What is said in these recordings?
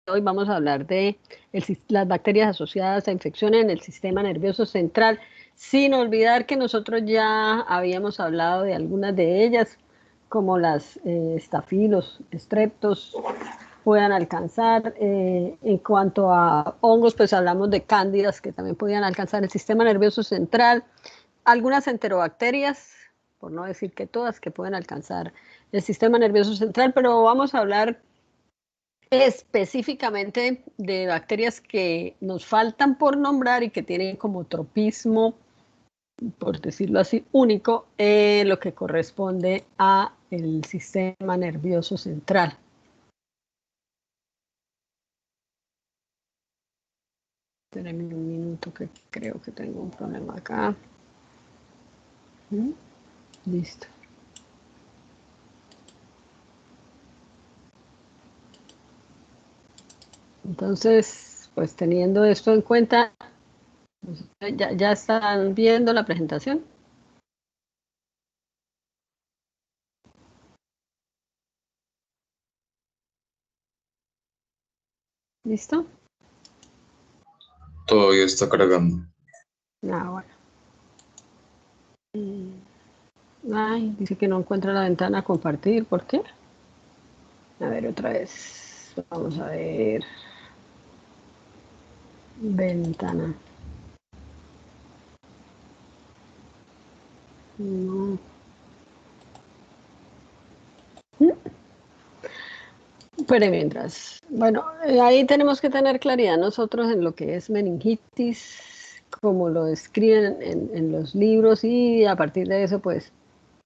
hoy vamos a hablar de las bacterias asociadas a infecciones en el sistema nervioso central, sin olvidar que nosotros ya habíamos hablado de algunas de ellas, como las estafilos, streptos, puedan alcanzar. En cuanto a hongos, pues hablamos de cándidas que también podían alcanzar el sistema nervioso central, algunas enterobacterias, por no decir que todas, que pueden alcanzar el sistema nervioso central, pero vamos a hablar específicamente de bacterias que nos faltan por nombrar y que tienen como tropismo, por decirlo así, único, lo que corresponde a el sistema nervioso central. Espérenme un minuto que creo que tengo un problema acá. Listo. Entonces, pues teniendo esto en cuenta, ¿ya están viendo la presentación? ¿Listo? Todavía está cargando. Ah, bueno. Ay, dice que no encuentra la ventana a compartir. ¿Por qué? A ver, otra vez. Vamos a ver. Ventana. No. Pero mientras. Bueno, ahí tenemos que tener claridad nosotros en lo que es meningitis, como lo escriben en los libros, y a partir de eso, pues,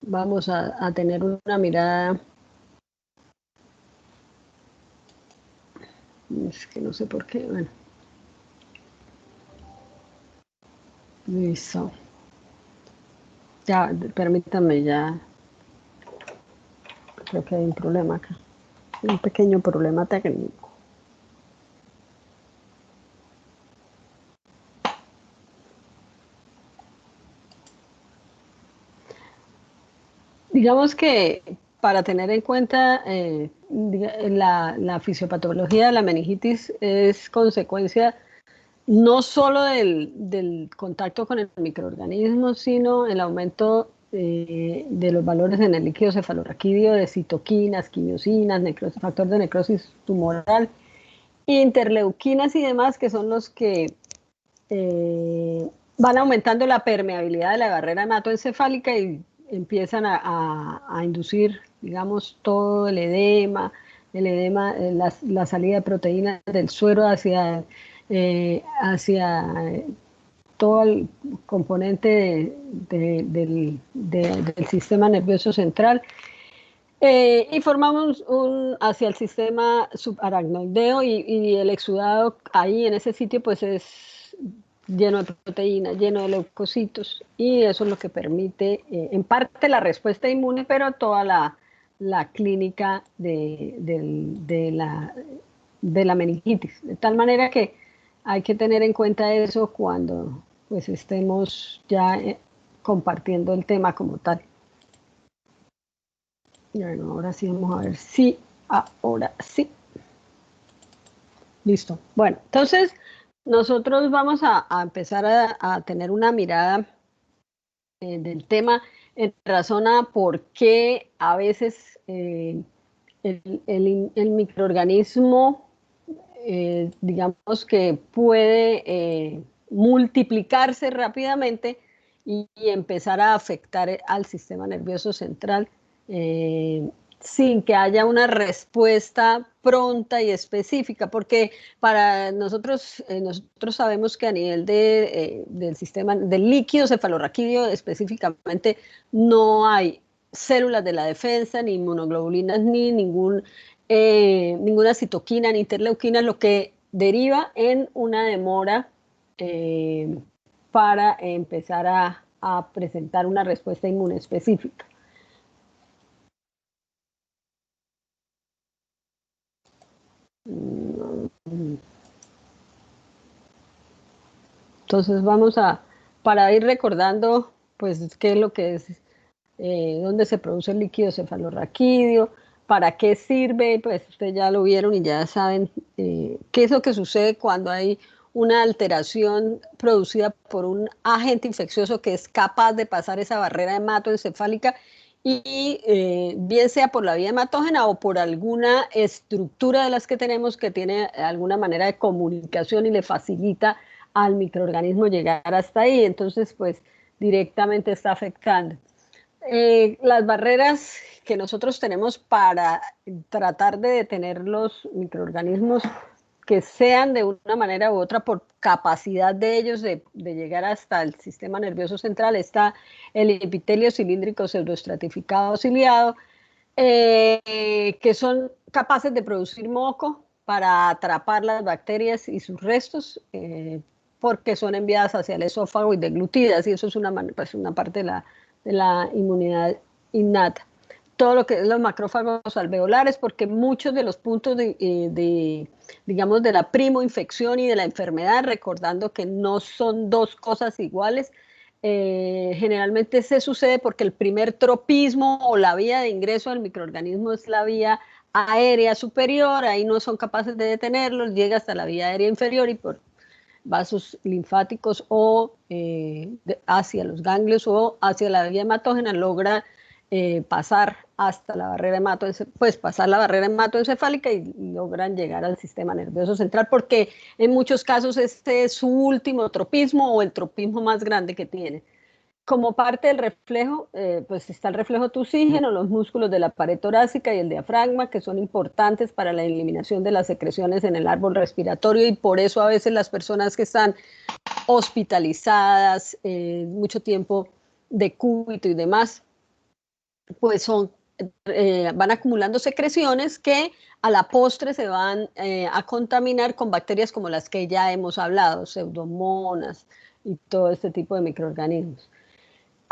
vamos a tener una mirada. Es que no sé por qué. Bueno. Listo. Ya, permítanme, ya. Creo que hay un problema acá. Un pequeño problema técnico. Digamos que para tener en cuenta la fisiopatología de la meningitis es consecuencia no solo del contacto con el microorganismo, sino el aumento de los valores en el líquido cefalorraquídeo de citoquinas, quimiosinas, factor de necrosis tumoral, interleuquinas y demás, que son los que van aumentando la permeabilidad de la barrera hematoencefálica y empiezan a inducir, digamos, todo el edema, la salida de proteínas del suero hacia todo el componente del sistema nervioso central. Y formamos hacia el sistema subaracnoideo y el exudado ahí en ese sitio pues es lleno de proteínas, lleno de leucocitos, y eso es lo que permite en parte la respuesta inmune, pero toda la clínica de la meningitis. De tal manera que hay que tener en cuenta eso cuando pues estemos ya compartiendo el tema como tal. Bueno, ahora sí, vamos a ver si, ahora sí. Listo. Bueno, entonces nosotros vamos a empezar a tener una mirada del tema en razón a por qué a veces el microorganismo, digamos que puede multiplicarse rápidamente y empezar a afectar al sistema nervioso central sin que haya una respuesta pronta y específica, porque para nosotros, nosotros sabemos que a nivel del sistema, del líquido cefalorraquídeo específicamente, no hay células de la defensa, ni inmunoglobulinas, ni ninguna citoquina, ni interleuquina, lo que deriva en una demora para empezar a presentar una respuesta inmune específica. Entonces vamos para ir recordando, pues, qué es lo que es, dónde se produce el líquido cefalorraquídeo, para qué sirve, pues ustedes ya lo vieron y ya saben qué es lo que sucede cuando hay una alteración producida por un agente infeccioso que es capaz de pasar esa barrera hematoencefálica y bien sea por la vía hematógena o por alguna estructura de las que tenemos que tiene alguna manera de comunicación y le facilita al microorganismo llegar hasta ahí, entonces pues directamente está afectando. Las barreras que nosotros tenemos para tratar de detener los microorganismos que sean de una manera u otra por capacidad de ellos de llegar hasta el sistema nervioso central, está el epitelio cilíndrico pseudoestratificado ciliado, que son capaces de producir moco para atrapar las bacterias y sus restos, porque son enviadas hacia el esófago y deglutidas, y eso es pues una parte de la inmunidad innata. Todo lo que es los macrófagos alveolares, porque muchos de los puntos digamos, de la primoinfección y de la enfermedad, recordando que no son dos cosas iguales, generalmente se sucede porque el primer tropismo o la vía de ingreso al microorganismo es la vía aérea superior, ahí no son capaces de detenerlos, llega hasta la vía aérea inferior y por vasos linfáticos o hacia los ganglios o hacia la vía hematógena logra pasar hasta la barrera hematoencefálica y logran llegar al sistema nervioso central, porque en muchos casos este es su último tropismo o el tropismo más grande que tiene. Como parte del reflejo, pues está el reflejo tusígeno, los músculos de la pared torácica y el diafragma, que son importantes para la eliminación de las secreciones en el árbol respiratorio, y por eso a veces las personas que están hospitalizadas, mucho tiempo de cúbito y demás, pues van acumulando secreciones que a la postre se van a contaminar con bacterias como las que ya hemos hablado, pseudomonas y todo este tipo de microorganismos.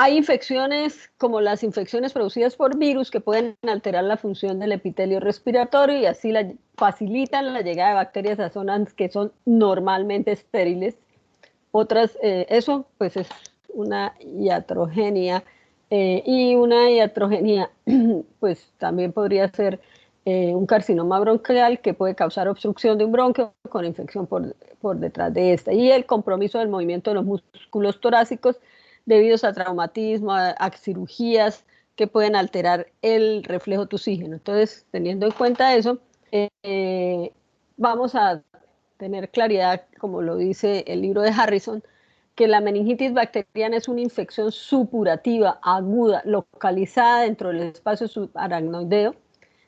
Hay infecciones como las infecciones producidas por virus que pueden alterar la función del epitelio respiratorio y así facilitan la llegada de bacterias a zonas que son normalmente estériles. Otras, eso pues es una iatrogenia, y una iatrogenia pues también podría ser un carcinoma bronquial que puede causar obstrucción de un bronquio con infección por detrás de esta, y el compromiso del movimiento de los músculos torácicos debido a traumatismo, a cirugías que pueden alterar el reflejo tusígeno. Entonces, teniendo en cuenta eso, vamos a tener claridad, como lo dice el libro de Harrison, que la meningitis bacteriana es una infección supurativa, aguda, localizada dentro del espacio subaracnoideo.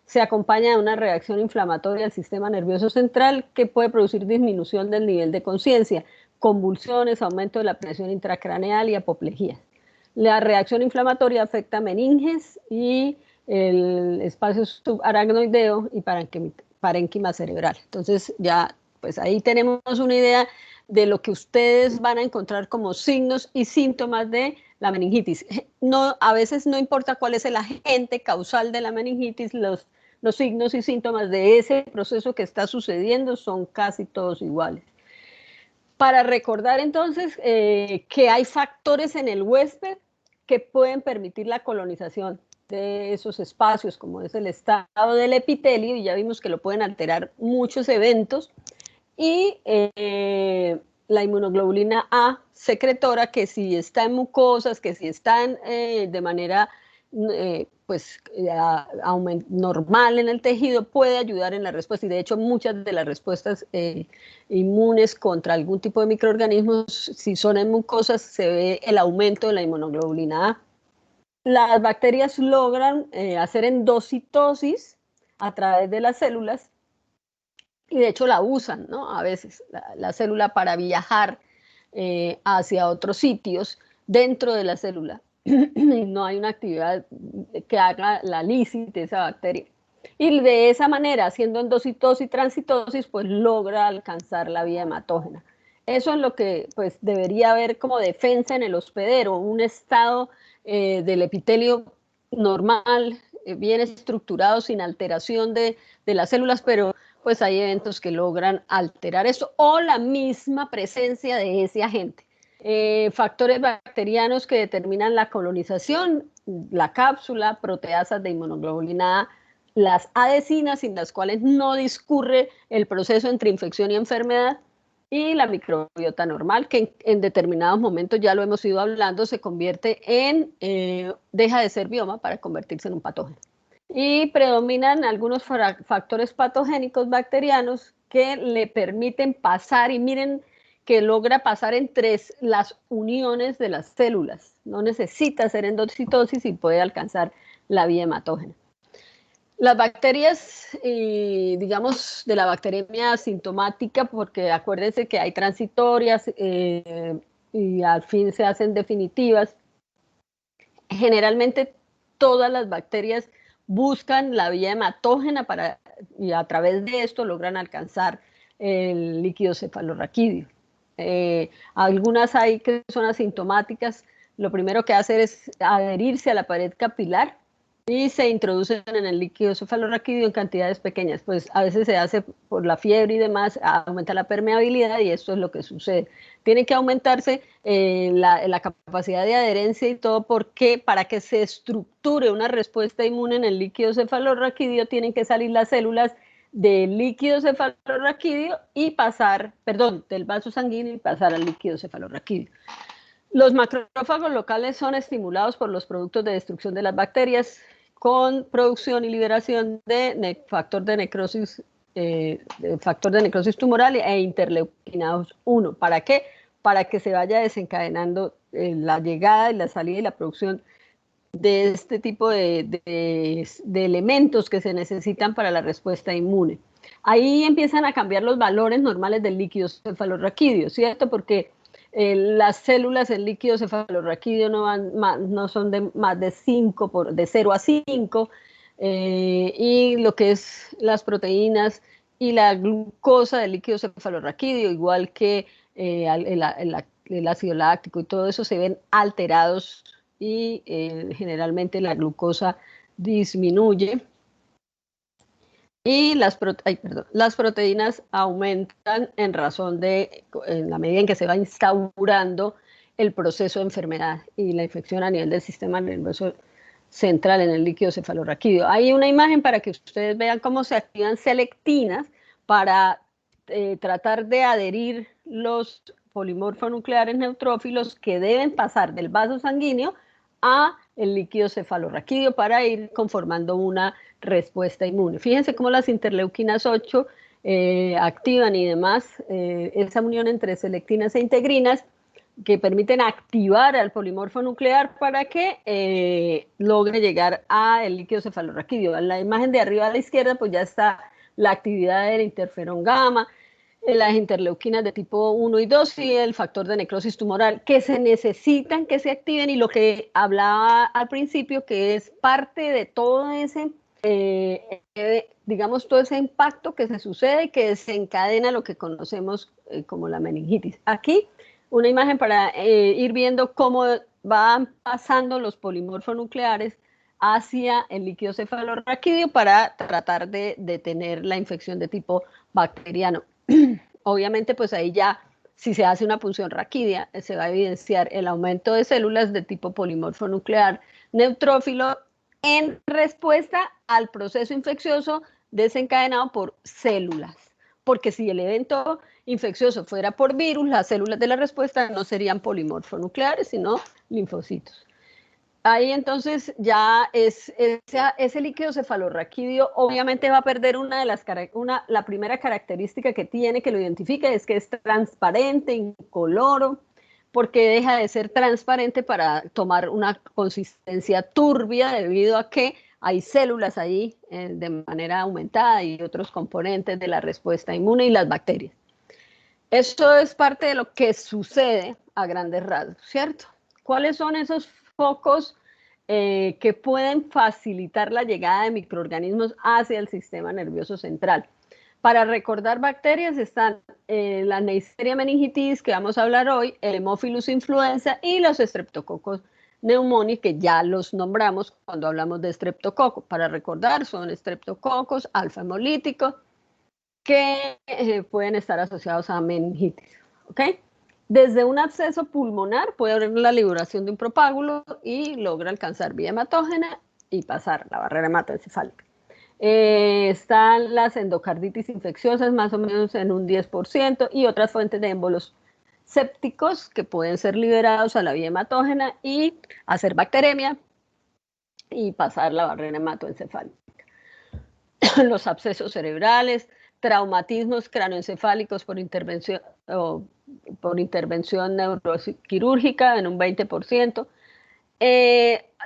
Se acompaña de una reacción inflamatoria del sistema nervioso central que puede producir disminución del nivel de conciencia, convulsiones, aumento de la presión intracraneal y apoplejía. La reacción inflamatoria afecta a meninges y el espacio subaracnoideo y parénquima cerebral. Entonces ya, pues ahí tenemos una idea de lo que ustedes van a encontrar como signos y síntomas de la meningitis. No, a veces no importa cuál es el agente causal de la meningitis, los signos y síntomas de ese proceso que está sucediendo son casi todos iguales. Para recordar entonces que hay factores en el huésped que pueden permitir la colonización de esos espacios, como es el estado del epitelio, y ya vimos que lo pueden alterar muchos eventos, y la inmunoglobulina A secretora, que si está en mucosas, que si están de manera normal en el tejido, puede ayudar en la respuesta, y de hecho muchas de las respuestas inmunes contra algún tipo de microorganismos, si son en mucosas, se ve el aumento de la inmunoglobulina A. Las bacterias logran hacer endocitosis a través de las células, y de hecho la usan, ¿no? A veces la célula para viajar hacia otros sitios dentro de la célula. Y no hay una actividad que haga la lisis de esa bacteria. Y de esa manera, haciendo endocitosis y transitosis, pues logra alcanzar la vía hematógena. Eso es lo que pues debería haber como defensa en el hospedero, un estado del epitelio normal, bien estructurado, sin alteración de las células, pero pues hay eventos que logran alterar eso o la misma presencia de ese agente. Factores bacterianos que determinan la colonización, la cápsula, proteasas de inmunoglobulina A las adhesinas, sin las cuales no discurre el proceso entre infección y enfermedad, y la microbiota normal, que en determinados momentos, ya lo hemos ido hablando, se convierte en, deja de ser bioma para convertirse en un patógeno. Y predominan algunos factores patogénicos bacterianos que le permiten pasar, y miren que logra pasar entre las uniones de las células. No necesita ser endocitosis y puede alcanzar la vía hematógena. Las bacterias, digamos, de la bacteriemia asintomática, porque acuérdense que hay transitorias y al fin se hacen definitivas. Generalmente todas las bacterias buscan la vía hematógena y a través de esto logran alcanzar el líquido cefalorraquídeo. Algunas hay que son asintomáticas. Lo primero que hacen es adherirse a la pared capilar y se introducen en el líquido cefalorraquídeo en cantidades pequeñas. Pues a veces se hace por la fiebre y demás, aumenta la permeabilidad y esto es lo que sucede. Tiene que aumentarse la capacidad de adherencia y todo, porque para que se estructure una respuesta inmune en el líquido cefalorraquídeo tienen que salir las células del líquido cefalorraquídeo y pasar, perdón, del vaso sanguíneo y pasar al líquido cefalorraquídeo. Los macrófagos locales son estimulados por los productos de destrucción de las bacterias con producción y liberación de factor de necrosis tumoral e interleukinados 1. ¿Para qué? Para que se vaya desencadenando la llegada y la salida y la producción de este tipo de elementos que se necesitan para la respuesta inmune. Ahí empiezan a cambiar los valores normales del líquido cefalorraquídeo, ¿cierto? Porque las células en líquido cefalorraquídeo no son de más de 5, de 0 a 5, y lo que es las proteínas y la glucosa del líquido cefalorraquídeo, igual que el ácido láctico y todo eso, se ven alterados y generalmente la glucosa disminuye y las proteínas aumentan en la medida en que se va instaurando el proceso de enfermedad y la infección a nivel del sistema nervioso central en el líquido cefalorraquídeo. Hay una imagen para que ustedes vean cómo se activan selectinas para tratar de adherir los polimorfonucleares neutrófilos que deben pasar del vaso sanguíneo a el líquido cefalorraquídeo para ir conformando una respuesta inmune. Fíjense cómo las interleuquinas 8 activan y demás esa unión entre selectinas e integrinas que permiten activar al polimorfo nuclear para que logre llegar al líquido cefalorraquídeo. En la imagen de arriba a la izquierda pues ya está la actividad del interferón gamma, las interleuquinas de tipo 1 y 2 y el factor de necrosis tumoral, que se necesitan que se activen, y lo que hablaba al principio, que es parte de todo ese, digamos, todo ese impacto que se sucede y que desencadena lo que conocemos como la meningitis. Aquí una imagen para ir viendo cómo van pasando los polimorfonucleares hacia el líquido cefalorraquídeo para tratar de detener la infección de tipo bacteriano. Obviamente, pues ahí ya, si se hace una punción raquídea, se va a evidenciar el aumento de células de tipo polimorfo nuclear neutrófilo en respuesta al proceso infeccioso desencadenado por células. Porque si el evento infeccioso fuera por virus, las células de la respuesta no serían polimorfonucleares, sino linfocitos. Ahí entonces ya ese líquido cefalorraquídeo obviamente va a perder la primera característica que tiene, que lo identifica, es que es transparente, incoloro, porque deja de ser transparente para tomar una consistencia turbia debido a que hay células ahí de manera aumentada y otros componentes de la respuesta inmune y las bacterias. Esto es parte de lo que sucede a grandes rasgos, ¿cierto? ¿Cuáles son esos focos que pueden facilitar la llegada de microorganismos hacia el sistema nervioso central? Para recordar bacterias están la Neisseria meningitis, que vamos a hablar hoy, el Haemophilus influenza y los Streptococcus pneumoniae, que ya los nombramos cuando hablamos de estreptococo. Para recordar, son estreptococos alfa hemolíticos que pueden estar asociados a meningitis, ¿ok? Desde un absceso pulmonar puede haber la liberación de un propágulo y logra alcanzar vía hematógena y pasar la barrera hematoencefálica. Están las endocarditis infecciosas, más o menos en un 10%, y otras fuentes de émbolos sépticos que pueden ser liberados a la vía hematógena y hacer bacteremia y pasar la barrera hematoencefálica. Los abscesos cerebrales, traumatismos cranoencefálicos por intervención neuroquirúrgica en un 20%,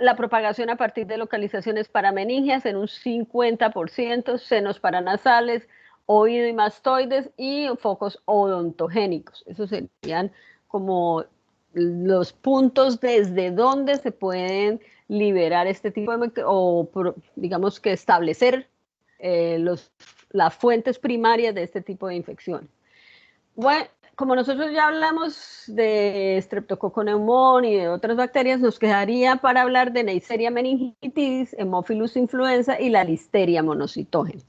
la propagación a partir de localizaciones parameningias en un 50%, senos paranasales, oído y mastoides y focos odontogénicos. Esos serían como los puntos desde donde se pueden liberar este tipo de, o digamos que establecer las fuentes primarias de este tipo de infección. Bueno, como nosotros ya hablamos de Streptococcus pneumoniae y de otras bacterias, nos quedaría para hablar de Neisseria meningitidis, Haemophilus influenza y la Listeria monocytogenes.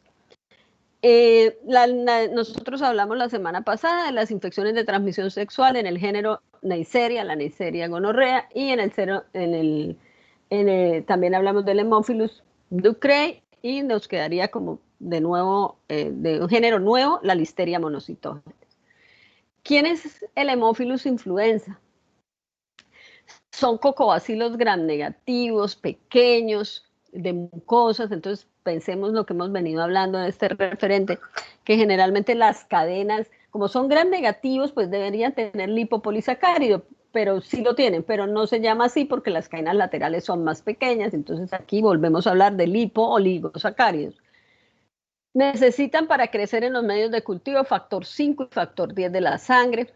Nosotros hablamos la semana pasada de las infecciones de transmisión sexual en el género Neisseria, la Neisseria gonorrea, y también hablamos del Haemophilus ducreyi, y nos quedaría como de nuevo, de un género nuevo, la Listeria monocytogenes. ¿Quién es el Haemophilus influenza? Son cocobacilos gram negativos, pequeños, de mucosas. Entonces pensemos lo que hemos venido hablando en este referente, que generalmente las cadenas, como son gram negativos, pues deberían tener lipopolisacárido, pero sí lo tienen, pero no se llama así porque las cadenas laterales son más pequeñas. Entonces aquí volvemos a hablar de lipo-oligosacáridos. Necesitan para crecer en los medios de cultivo factor 5 y factor 10 de la sangre.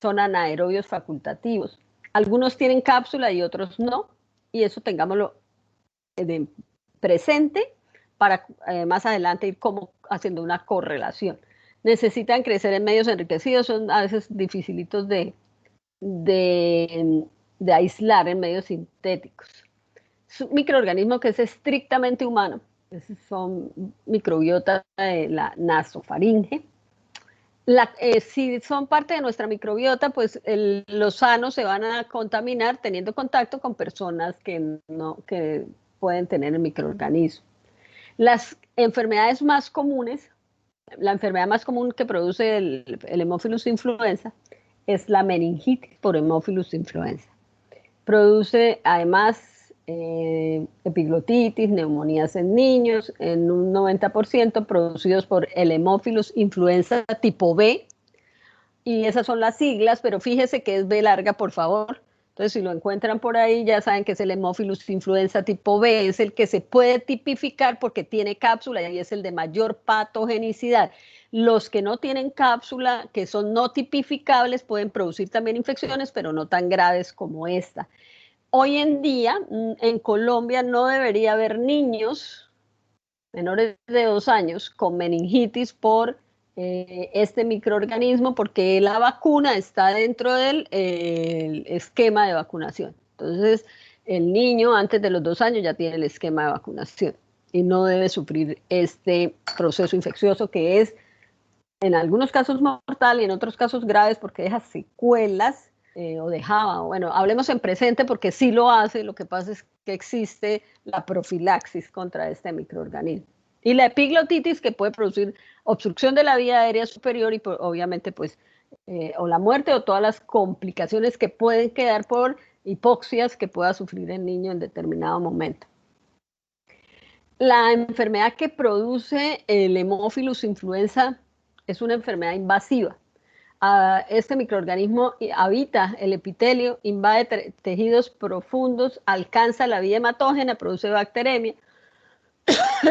Son anaerobios facultativos. Algunos tienen cápsula y otros no, y eso tengámoslo presente para más adelante ir como haciendo una correlación. Necesitan crecer en medios enriquecidos, son a veces dificilitos de aislar en medios sintéticos. Es un microorganismo que es estrictamente humano. Son microbiota de la nasofaringe. Si son parte de nuestra microbiota, pues los sanos se van a contaminar teniendo contacto con personas que pueden tener el microorganismo. Las enfermedades más comunes, la enfermedad más común que produce el Haemophilus influenza es la meningitis por Haemophilus influenza. Produce además epiglotitis, neumonías en niños, en un 90% producidos por el Haemophilus influenza tipo B, y esas son las siglas, pero fíjese que es B larga, por favor. Entonces, si lo encuentran por ahí, ya saben que es el Haemophilus influenza tipo B, es el que se puede tipificar porque tiene cápsula y es el de mayor patogenicidad. Los que no tienen cápsula, que son no tipificables, pueden producir también infecciones, pero no tan graves como esta. Hoy en día, en Colombia no debería haber niños menores de 2 años con meningitis por este microorganismo, porque la vacuna está dentro del esquema de vacunación. Entonces, el niño antes de los 2 años ya tiene el esquema de vacunación y no debe sufrir este proceso infeccioso que es en algunos casos mortal y en otros casos graves porque deja secuelas. O dejaba, bueno, hablemos en presente porque sí lo hace, lo que pasa es que existe la profilaxis contra este microorganismo. Y la epiglotitis, que puede producir obstrucción de la vía aérea superior y obviamente pues o la muerte o todas las complicaciones que pueden quedar por hipoxias que pueda sufrir el niño en determinado momento. La enfermedad que produce el Haemophilus influenza es una enfermedad invasiva. Este microorganismo habita el epitelio, invade tejidos profundos, alcanza la vía hematógena, produce bacteremia,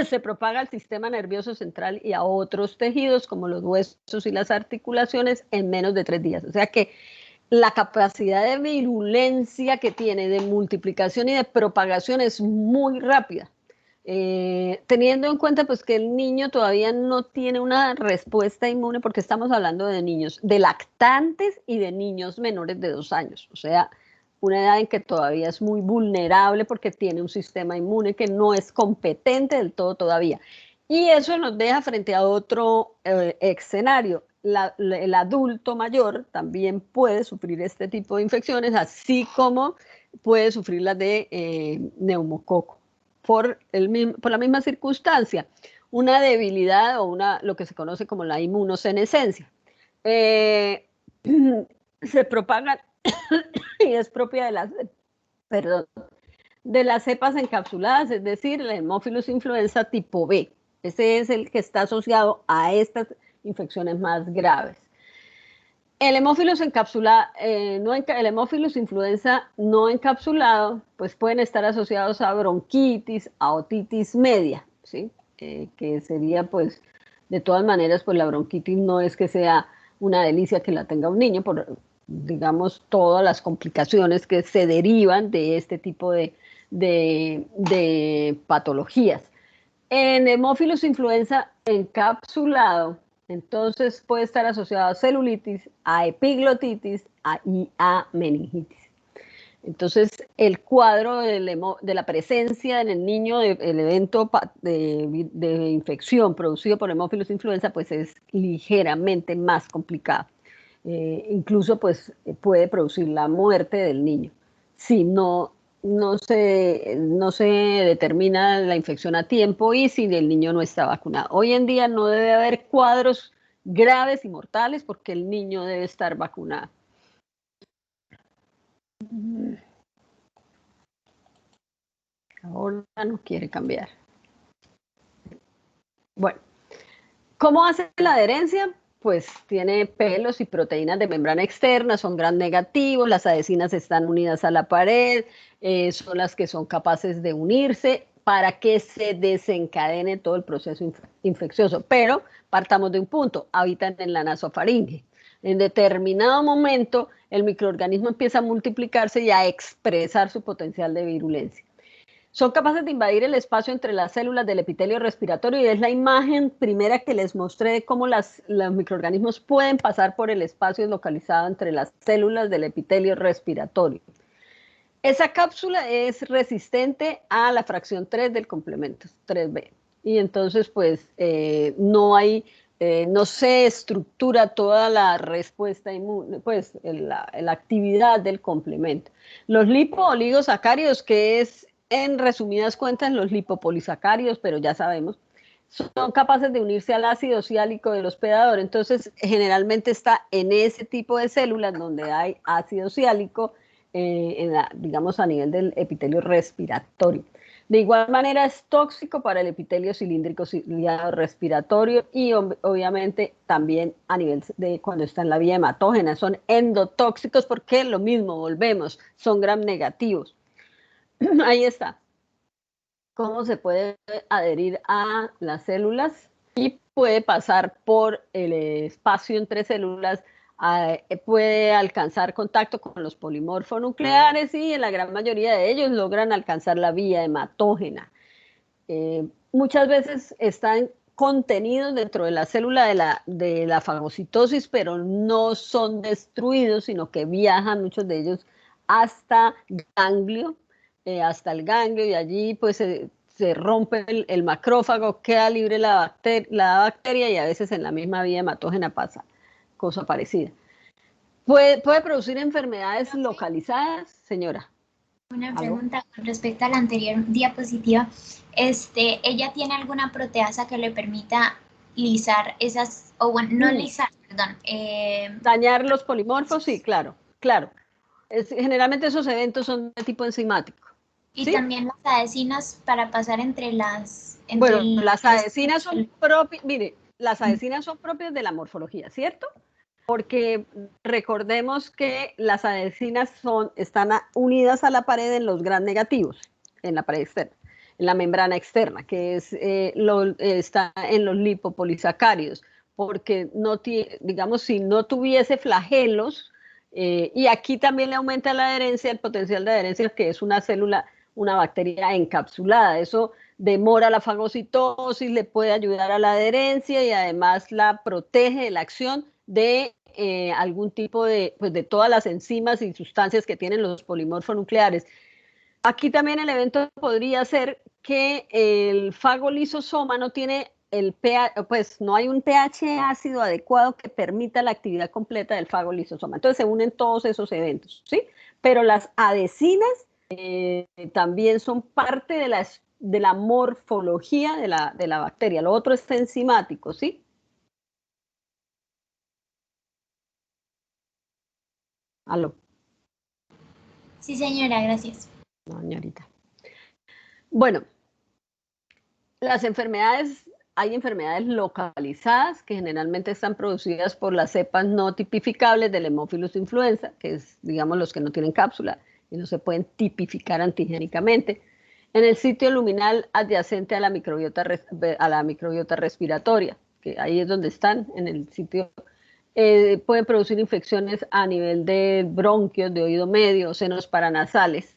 se propaga al sistema nervioso central y a otros tejidos como los huesos y las articulaciones en menos de 3 días. O sea que la capacidad de virulencia que tiene, de multiplicación y de propagación es muy rápida. Teniendo en cuenta pues que el niño todavía no tiene una respuesta inmune, porque estamos hablando de niños, de lactantes y de niños menores de 2 años, o sea, una edad en que todavía es muy vulnerable porque tiene un sistema inmune que no es competente del todo todavía. Y eso nos deja frente a otro escenario. El adulto mayor también puede sufrir este tipo de infecciones, así como puede sufrir las de neumococo. por la misma circunstancia, una debilidad o lo que se conoce como la inmunosenescencia. Se propagan y es propia de las cepas encapsuladas, es decir, el Haemophilus influenza tipo B. Ese es el que está asociado a estas infecciones más graves. El Haemophilus el Haemophilus influenza no encapsulado, pues pueden estar asociados a bronquitis, a otitis media, ¿sí? Que sería, pues, de todas maneras, pues la bronquitis no es que sea una delicia que la tenga un niño, por, digamos, todas las complicaciones que se derivan de este tipo de patologías. En Haemophilus influenza encapsulado, entonces puede estar asociado a celulitis, a epiglotitis y a meningitis. Entonces, el cuadro de la presencia en el niño del evento de infección producido por Haemophilus influenza, pues es ligeramente más complicado. Incluso, pues, puede producir la muerte del niño si no se determina la infección a tiempo y si el niño no está vacunado. Hoy en día no debe haber cuadros graves y mortales porque el niño debe estar vacunado. Ahora no quiere cambiar. Bueno, ¿cómo hace la adherencia? Pues tiene pelos y proteínas de membrana externa, son gram negativos, las adhesinas están unidas a la pared, son las que son capaces de unirse para que se desencadene todo el proceso infeccioso. Pero partamos de un punto, habitan en la nasofaringe. En determinado momento, el microorganismo empieza a multiplicarse y a expresar su potencial de virulencia. Son capaces de invadir el espacio entre las células del epitelio respiratorio y es la imagen primera que les mostré de cómo los microorganismos pueden pasar por el espacio localizado entre las células del epitelio respiratorio. Esa cápsula es resistente a la fracción 3 del complemento 3B y entonces pues no se estructura toda la respuesta inmune, pues la actividad del complemento. Los lipooligosacáridos, que es en resumidas cuentas los lipopolisacáridos, pero ya sabemos, son capaces de unirse al ácido siálico del hospedador. Entonces, generalmente está en ese tipo de células donde hay ácido siálico, digamos a nivel del epitelio respiratorio. De igual manera es tóxico para el epitelio cilíndrico ciliado respiratorio y obviamente también a nivel de cuando está en la vía hematógena. Son endotóxicos porque lo mismo, volvemos, son gram negativos. Ahí está. Cómo se puede adherir a las células y puede pasar por el espacio entre células, puede alcanzar contacto con los polimorfonucleares y en la gran mayoría de ellos logran alcanzar la vía hematógena. Muchas veces están contenidos dentro de la célula de la fagocitosis, pero no son destruidos, sino que viajan muchos de ellos hasta hasta el ganglio y allí pues se rompe el macrófago, queda libre la bacteria y a veces en la misma vía hematógena pasa cosa parecida. ¿Puede producir enfermedades localizadas, señora? Una pregunta con respecto a la anterior diapositiva. ¿Ella tiene alguna proteasa que le permita lisar esas, o bueno, no lisar, perdón? Dañar los polimorfos, sí, claro. Generalmente esos eventos son de tipo enzimático. Y ¿sí? también las adhesinas para pasar entre las... Bueno, las adhesinas son propias, mire, las adhesinas son propias de la morfología, ¿cierto? Porque recordemos que las adhesinas están unidas a la pared en los gram negativos, en la pared externa, en la membrana externa, que está en los lipopolisacáridos, porque digamos, si no tuviese flagelos, y aquí también le aumenta la adherencia, el potencial de adherencia, que es una célula, una bacteria encapsulada. Eso demora la fagocitosis, le puede ayudar a la adherencia y además la protege de la acción de algún tipo pues de todas las enzimas y sustancias que tienen los polimorfonucleares. Aquí también el evento podría ser que el fagolisosoma no tiene el pH, pues no hay un pH ácido adecuado que permita la actividad completa del fagolisosoma. Entonces se unen todos esos eventos, ¿sí? Pero las adhesinas también son parte de la de la morfología de la bacteria. Lo otro es enzimático, ¿sí? Aló. Sí, señora, gracias. No, señorita. Bueno, las enfermedades, hay enfermedades localizadas que generalmente están producidas por las cepas no tipificables del Haemophilus influenza, que es, digamos, los que no tienen cápsula y no se pueden tipificar antigénicamente, en el sitio luminal adyacente a la microbiota respiratoria, que ahí es donde están, en el sitio. Pueden producir infecciones a nivel de bronquios, de oído medio, senos paranasales.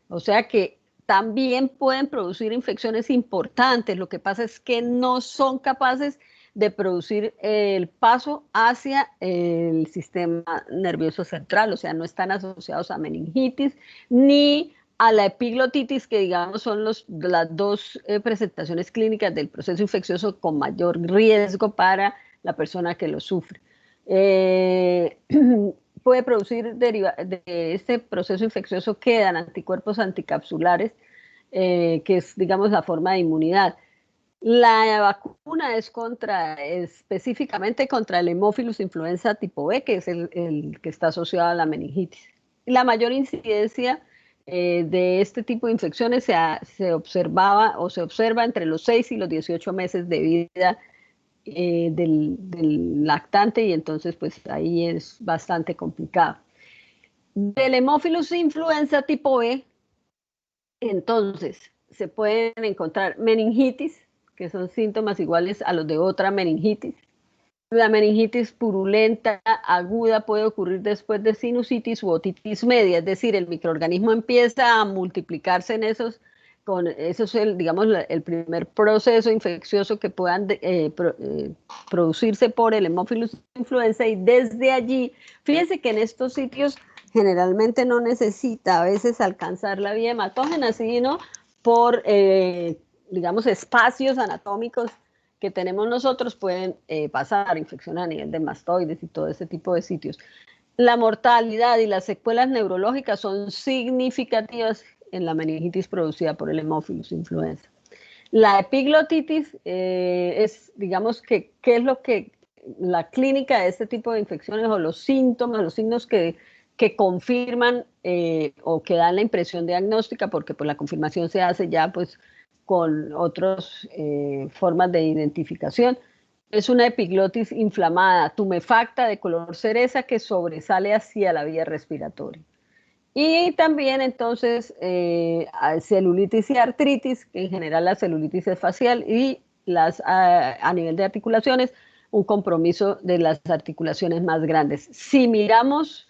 O sea que también pueden producir infecciones importantes. Lo que pasa es que no son capaces de producir el paso hacia el sistema nervioso central, o sea, no están asociados a meningitis ni a la epiglotitis, que digamos son las dos presentaciones clínicas del proceso infeccioso con mayor riesgo para la persona que lo sufre. Puede producir de este proceso infeccioso quedan anticuerpos anticapsulares, que es, digamos, la forma de inmunidad. La vacuna es específicamente contra el Haemophilus influenza tipo B, que es el que está asociado a la meningitis. La mayor incidencia de este tipo de infecciones se observaba o se observa entre los 6 y los 18 meses de vida del lactante, y entonces pues ahí es bastante complicado. Del Haemophilus influenza tipo B, entonces se pueden encontrar meningitis, que son síntomas iguales a los de otra meningitis. La meningitis purulenta aguda puede ocurrir después de sinusitis u otitis media, es decir, el microorganismo empieza a multiplicarse en esos, eso es digamos, el primer proceso infeccioso que puedan producirse por el Haemophilus influenza, y desde allí, fíjense que en estos sitios generalmente no necesita a veces alcanzar la vía hematógena, sino por, digamos, espacios anatómicos que tenemos nosotros pueden pasar infección a nivel de mastoides y todo ese tipo de sitios. La mortalidad y las secuelas neurológicas son significativas en la meningitis producida por el Haemophilus influenza. La epiglotitis es, digamos, ¿qué es lo que la clínica de este tipo de infecciones o los síntomas, los signos que confirman o que dan la impresión diagnóstica, porque pues la confirmación se hace ya pues con otras formas de identificación? Es una epiglotis inflamada, tumefacta, de color cereza, que sobresale hacia la vía respiratoria. Y también entonces celulitis y artritis, que en general la celulitis es facial, y a nivel de articulaciones, un compromiso de las articulaciones más grandes. Si miramos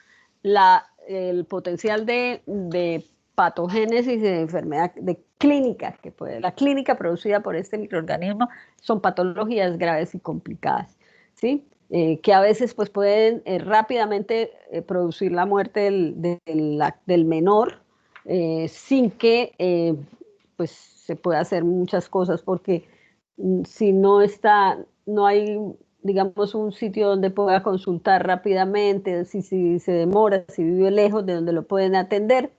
el potencial de patogénesis de enfermedad, de clínica, la clínica producida por este microorganismo, son patologías graves y complicadas, ¿sí? Que a veces pues, pueden rápidamente producir la muerte del menor, sin que pues, se pueda hacer muchas cosas, porque si no hay, digamos, un sitio donde pueda consultar rápidamente, si se demora, si vive lejos de donde lo pueden atender,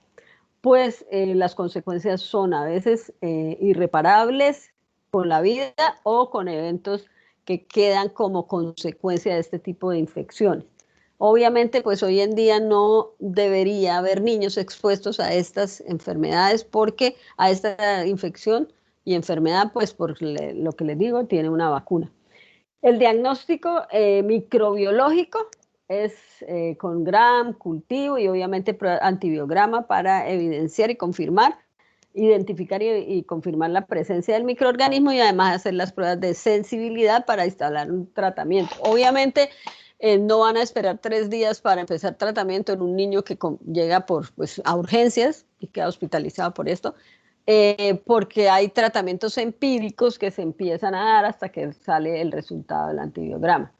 pues las consecuencias son a veces irreparables con la vida o con eventos que quedan como consecuencia de este tipo de infecciones. Obviamente, pues hoy en día no debería haber niños expuestos a estas enfermedades, porque a esta infección y enfermedad, pues por lo que les digo, tiene una vacuna. El diagnóstico microbiológico es con Gram, cultivo y obviamente antibiograma para evidenciar y confirmar, identificar y confirmar la presencia del microorganismo, y además hacer las pruebas de sensibilidad para instalar un tratamiento. Obviamente no van a esperar 3 días para empezar tratamiento en un niño que llega pues, a urgencias y queda hospitalizado por esto. Porque hay tratamientos empíricos que se empiezan a dar hasta que sale el resultado del antibiograma.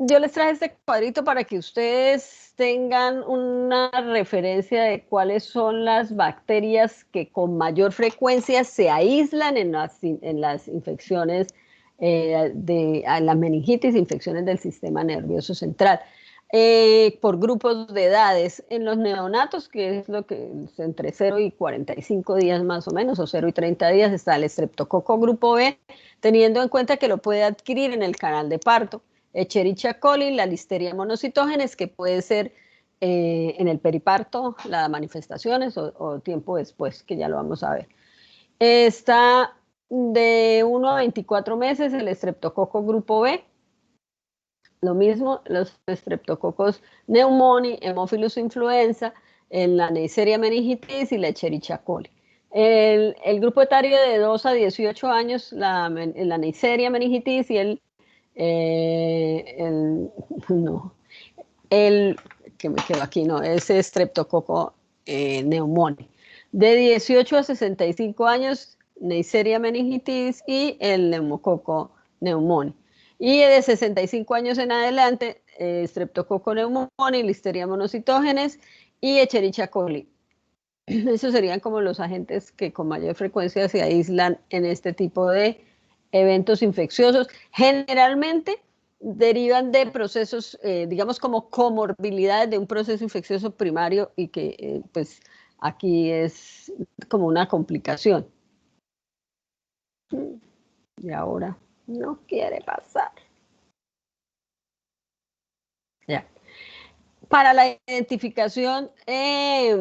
Yo les traje este cuadrito para que ustedes tengan una referencia de cuáles son las bacterias que con mayor frecuencia se aíslan en las infecciones de la meningitis, infecciones del sistema nervioso central. por grupos de edades. En los neonatos, que es lo que es entre 0 y 45 días más o menos, o 0 y 30 días, está el estreptococo grupo B, teniendo en cuenta que lo puede adquirir en el canal de parto. Escherichia coli, la listeria monocitógenes, que puede ser en el periparto, las manifestaciones, o tiempo después, que ya lo vamos a ver. Está de 1 a 24 meses el estreptococo grupo B. Lo mismo, los estreptococos pneumoniae, Haemophilus influenza, la Neisseria meningitis y la Escherichia coli. El grupo etario de 2 a 18 años, la Neisseria meningitis y no, que me quedo aquí, no, ese estreptococo pneumoniae. De 18 a 65 años, Neisseria meningitis y el neumococo pneumoniae. Y de 65 años en adelante, Streptococcus pneumoniae, Listeria monocitógenes y Escherichia coli. Esos serían como los agentes que con mayor frecuencia se aíslan en este tipo de eventos infecciosos. Generalmente derivan de procesos, digamos, como comorbilidades de un proceso infeccioso primario y que pues aquí es como una complicación. Y ahora no quiere pasar. Ya. Para la identificación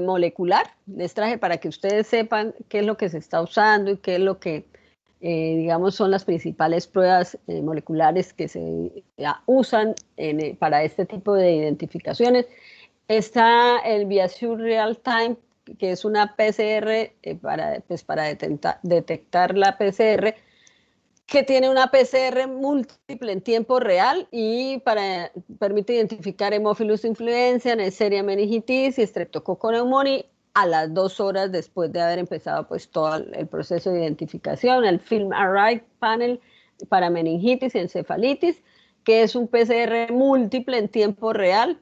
molecular, les traje para que ustedes sepan qué es lo que se está usando y qué es lo que, digamos, son las principales pruebas moleculares que se usan para este tipo de identificaciones. Está el Biosure Real Time, que es una PCR para detectar la PCR, que tiene una PCR múltiple en tiempo real y permite identificar Haemophilus influenza, Neisseria meningitis y Streptococcus pneumoniae a las 2 horas después de haber empezado pues todo el proceso de identificación. El Film Array Panel para meningitis y encefalitis, que es un PCR múltiple en tiempo real,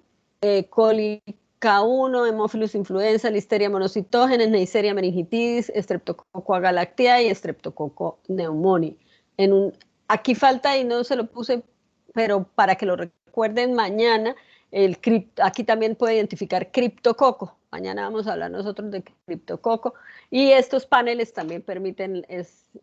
coli K1, Haemophilus influenza, Listeria monocitógenes, Neisseria meningitis, Streptococcus agalactiae y Streptococcus pneumoniae. Aquí falta y no se lo puse, pero para que lo recuerden mañana, aquí también puede identificar criptococo. Mañana vamos a hablar nosotros de criptococo. Y estos paneles también permiten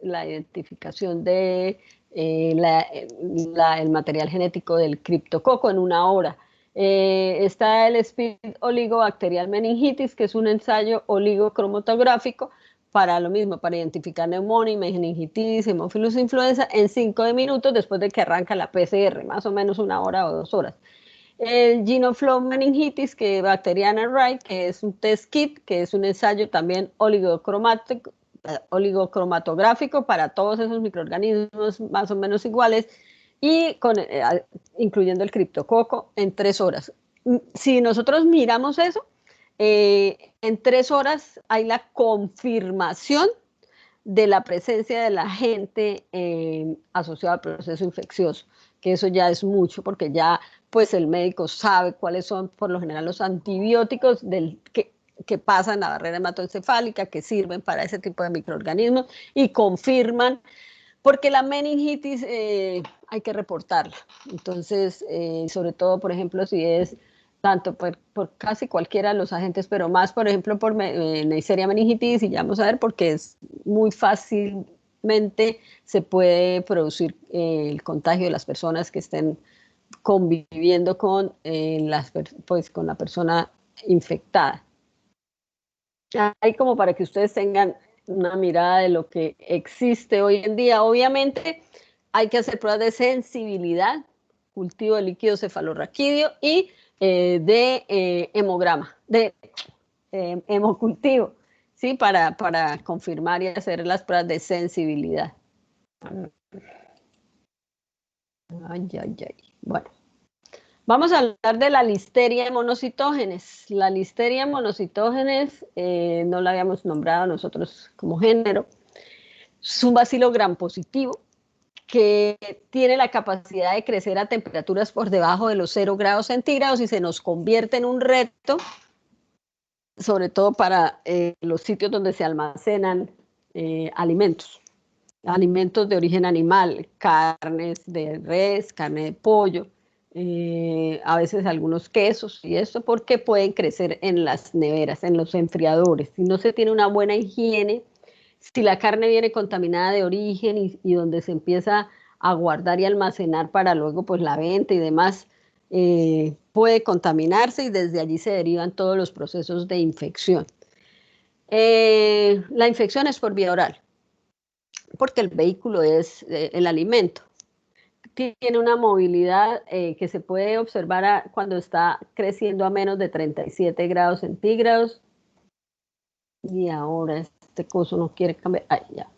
la identificación de el material genético del criptococo en 1 hora. Está el Speed Oligobacterial Meningitis, que es un ensayo oligocromatográfico para lo mismo, para identificar neumonía, meningitis, Haemophilus influenza en 5 minutos después de que arranca la PCR, más o menos 1 hora o 2 horas. El Genoflow Meningitis, que bacteriana Wright, que es un test kit, que es un ensayo también oligocromatográfico para todos esos microorganismos más o menos iguales, y incluyendo el criptococo en 3 horas. Si nosotros miramos eso, en 3 horas hay la confirmación de la presencia del agente asociado al proceso infeccioso, que eso ya es mucho porque ya pues el médico sabe cuáles son por lo general los antibióticos que pasan la barrera hematoencefálica, que sirven para ese tipo de microorganismos y confirman, porque la meningitis hay que reportarla. Entonces, sobre todo, por ejemplo, si es tanto por casi cualquiera de los agentes, pero más, por ejemplo, por Neisseria meningitis, y ya vamos a ver, porque es muy fácilmente se puede producir el contagio de las personas que estén conviviendo con la persona infectada. Hay como para que ustedes tengan una mirada de lo que existe hoy en día. Obviamente hay que hacer pruebas de sensibilidad, cultivo de líquido cefalorraquídeo y de hemograma, de hemocultivo, ¿sí? Para confirmar y hacer las pruebas de sensibilidad. Ay, ay, ay. Bueno, vamos a hablar de la listeria monocitógenes. La listeria monocitógenes no la habíamos nombrado nosotros como género. Es un bacilo gram positivo que tiene la capacidad de crecer a temperaturas por debajo de los 0 grados centígrados y se nos convierte en un reto, sobre todo para los sitios donde se almacenan alimentos de origen animal, carnes de res, carne de pollo, a veces algunos quesos y esto, porque pueden crecer en las neveras, en los enfriadores. Si no se tiene una buena higiene, si la carne viene contaminada de origen y donde se empieza a guardar y almacenar para luego pues la venta y demás, puede contaminarse y desde allí se derivan todos los procesos de infección. La infección es por vía oral, porque el vehículo es el alimento. Tiene una movilidad que se puede observar cuando está creciendo a menos de 37 grados centígrados. Y ahora este coso no quiere cambiar. Ay, ya.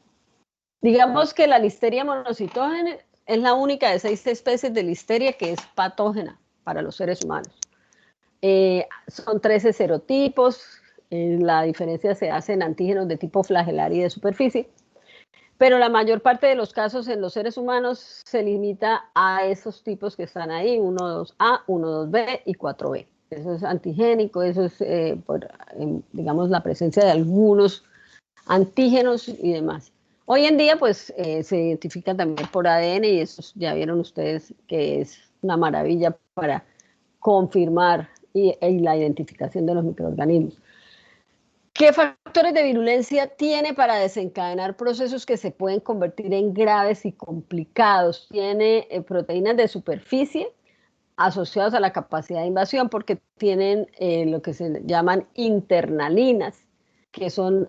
Digamos que la Listeria monocitógena es la única de 6 especies de Listeria que es patógena para los seres humanos. Son 13 serotipos. La diferencia se hace en antígenos de tipo flagelar y de superficie. Pero la mayor parte de los casos en los seres humanos se limita a esos tipos que están ahí, 1,2A, 1,2B y 4B. Eso es antigénico, eso es, digamos, la presencia de algunos antígenos y demás. Hoy en día, pues, se identifica también por ADN y eso ya vieron ustedes que es una maravilla para confirmar y la identificación de los microorganismos. ¿Qué factores de virulencia tiene para desencadenar procesos que se pueden convertir en graves y complicados? Tiene proteínas de superficie asociadas a la capacidad de invasión porque tienen lo que se llaman internalinas, que son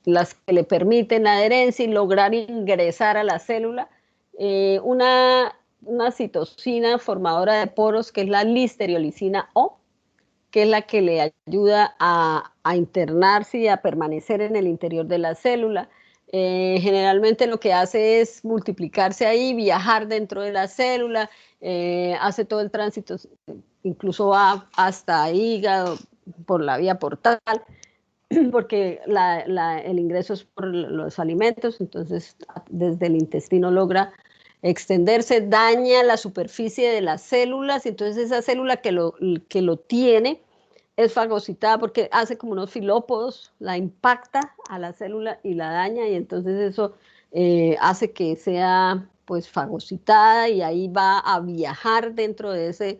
las que le permiten la adherencia y lograr ingresar a la célula. Una citosina formadora de poros que es la listeriolicina O, que es la que le ayuda a internarse y a permanecer en el interior de la célula. Generalmente lo que hace es multiplicarse ahí, viajar dentro de la célula, hace todo el tránsito, incluso va hasta hígado por la vía portal, porque el ingreso es por los alimentos, entonces desde el intestino logra extenderse, daña la superficie de las células, y entonces esa célula que lo tiene es fagocitada porque hace como unos filópodos, la impacta a la célula y la daña, y entonces eso hace que sea pues fagocitada y ahí va a viajar dentro de ese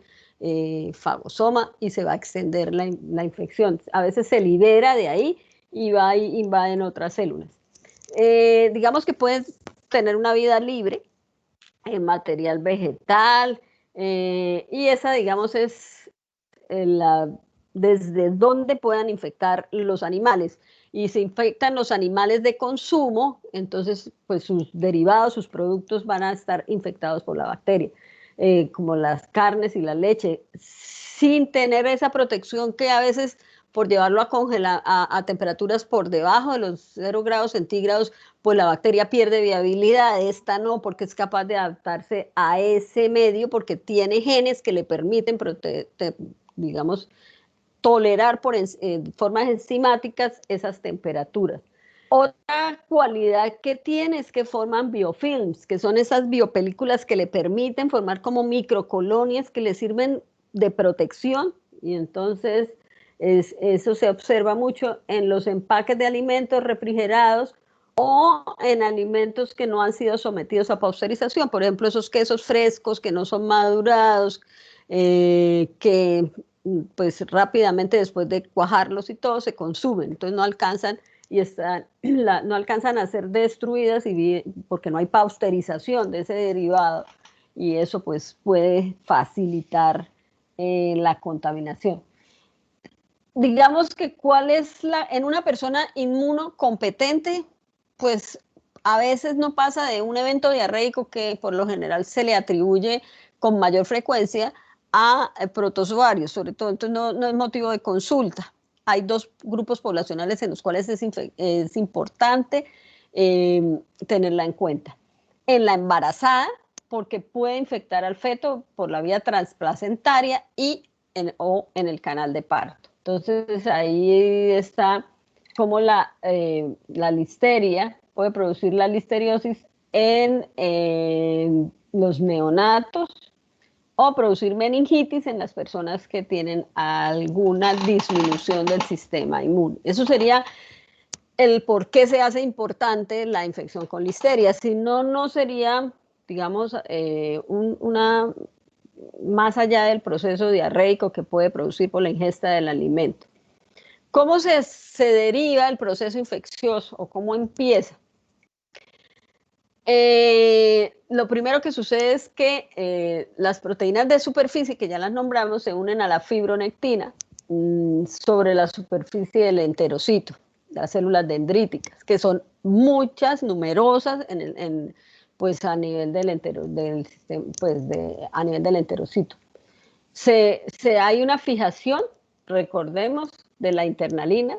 fagosoma y se va a extender la infección. A veces se libera de ahí y va y invade en otras células. Digamos que pueden tener una vida libre en material vegetal y esa, digamos, es desde donde puedan infectar los animales. Y se infectan los animales de consumo, entonces pues sus derivados, sus productos van a estar infectados por la bacteria, como las carnes y la leche, sin tener esa protección que a veces por llevarlo a congelar a temperaturas por debajo de los 0 grados centígrados, pues la bacteria pierde viabilidad. Esta no, porque es capaz de adaptarse a ese medio, porque tiene genes que le permiten, digamos, tolerar por formas enzimáticas esas temperaturas. Otra cualidad que tiene es que forman biofilms, que son esas biopelículas que le permiten formar como microcolonias que le sirven de protección, y entonces eso se observa mucho en los empaques de alimentos refrigerados o en alimentos que no han sido sometidos a pasteurización, por ejemplo, esos quesos frescos que no son madurados, que pues rápidamente después de cuajarlos y todo se consumen, entonces no alcanzan no alcanzan a ser destruidas porque no hay pasteurización de ese derivado, y eso pues puede facilitar la contaminación. Digamos que cuál es en una persona inmunocompetente, pues a veces no pasa de un evento diarreico que por lo general se le atribuye con mayor frecuencia a protozoarios, sobre todo, entonces no es motivo de consulta. Hay 2 grupos poblacionales en los cuales es importante tenerla en cuenta. En la embarazada, porque puede infectar al feto por la vía transplacentaria o en el canal de parto. Entonces ahí está cómo la listeria puede producir la listeriosis en los neonatos o producir meningitis en las personas que tienen alguna disminución del sistema inmune. Eso sería el por qué se hace importante la infección con listeria. Si no, no sería, digamos, más allá del proceso diarreico que puede producir por la ingesta del alimento. ¿Cómo se deriva el proceso infeccioso o cómo empieza? Lo primero que sucede es que las proteínas de superficie, que ya las nombramos, se unen a la fibronectina sobre la superficie del enterocito, las células dendríticas, que son muchas, numerosas pues a nivel del sistema, pues a nivel del enterocito. Hay una fijación, recordemos, de la internalina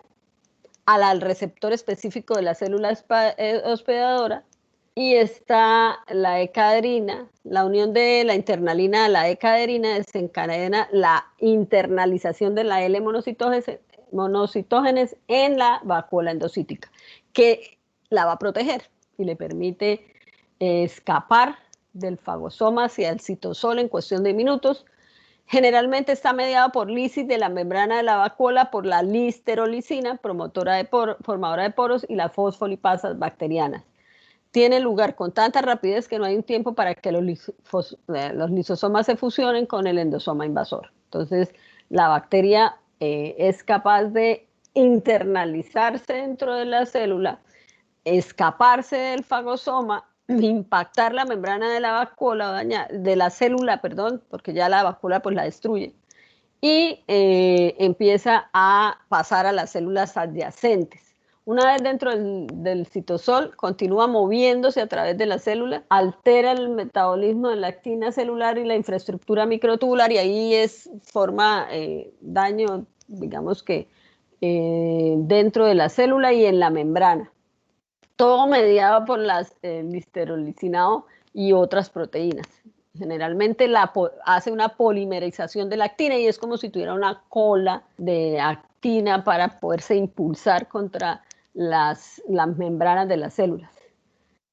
al receptor específico de la célula hospedadora, y está la decaderina, la unión de la internalina a la decaderina desencadena la internalización de la L-monocitógenes en la vacuola endocítica, que la va a proteger y le permite escapar del fagosoma hacia el citosol en cuestión de minutos. Generalmente está mediado por lisis de la membrana de la vacuola, por la listerolicina, formadora de poros, y las fosfolipasas bacterianas. Tiene lugar con tanta rapidez que no hay un tiempo para que los lisosomas se fusionen con el endosoma invasor. Entonces, la bacteria es capaz de internalizarse dentro de la célula, escaparse del fagosoma, impactar la membrana de la vacuola, de la célula, perdón, porque ya la vacuola pues la destruye, y empieza a pasar a las células adyacentes. Una vez dentro del citosol, continúa moviéndose a través de la célula, altera el metabolismo de la actina celular y la infraestructura microtubular, y ahí forma daño, digamos que dentro de la célula y en la membrana. Todo mediado por las listerolicinado y otras proteínas. Generalmente hace una polimerización de la actina y es como si tuviera una cola de actina para poderse impulsar contra las membranas de las células.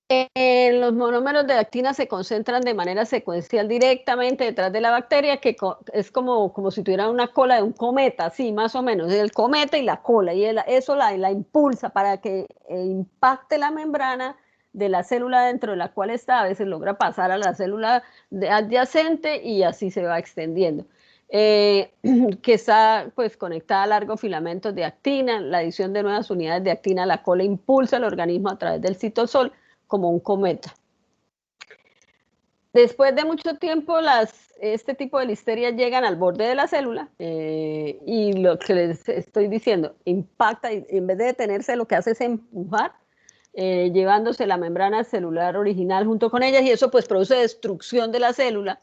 Los monómeros de actina se concentran de manera secuencial directamente detrás de la bacteria, que es como si tuviera una cola de un cometa, así más o menos, el cometa y la cola, y eso la impulsa para que impacte la membrana de la célula dentro de la cual está, a veces logra pasar a la célula adyacente y así se va extendiendo. Que está pues conectada a largos filamentos de actina. La adición de nuevas unidades de actina a la cola impulsa al organismo a través del citosol como un cometa. Después de mucho tiempo, este tipo de listerias llegan al borde de la célula y lo que les estoy diciendo, impacta y en vez de detenerse lo que hace es empujar, llevándose la membrana celular original junto con ellas, y eso pues produce destrucción de la célula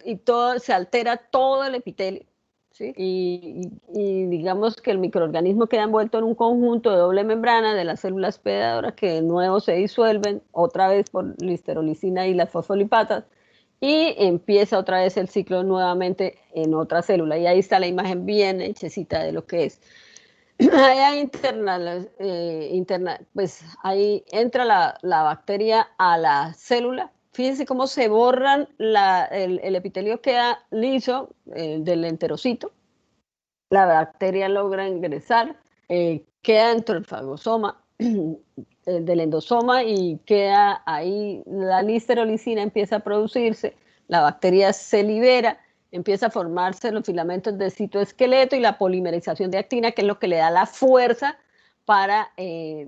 y todo, se altera todo el epitelio. ¿Sí? Y digamos que el microorganismo queda envuelto en un conjunto de doble membrana de las células hospedadoras que de nuevo se disuelven otra vez por listerolicina y las fosfolipatas, y empieza otra vez el ciclo nuevamente en otra célula, y ahí está la imagen bien hechecita de lo que es. Ahí pues ahí entra la bacteria a la célula. Fíjense cómo se borran, el epitelio queda liso del enterocito. La bacteria logra ingresar, queda dentro del fagosoma, del endosoma, y queda ahí, la listerolicina empieza a producirse, la bacteria se libera, empieza a formarse los filamentos de citoesqueleto y la polimerización de actina, que es lo que le da la fuerza para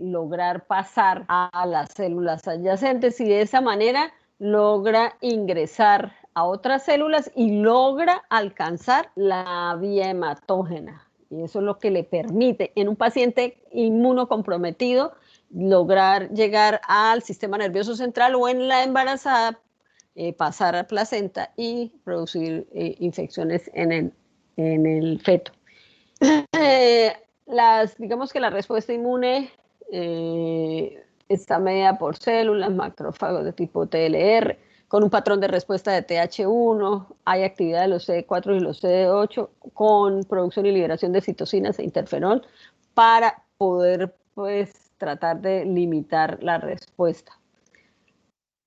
lograr pasar a las células adyacentes, y de esa manera logra ingresar a otras células y logra alcanzar la vía hematógena. Y eso es lo que le permite en un paciente inmunocomprometido lograr llegar al sistema nervioso central, o en la embarazada pasar a placenta y producir infecciones en el feto. Digamos que la respuesta inmune está medida por células, macrófagos de tipo TLR, con un patrón de respuesta de TH1, hay actividad de los CD4 y los CD8 con producción y liberación de citocinas e interferón para poder pues tratar de limitar la respuesta.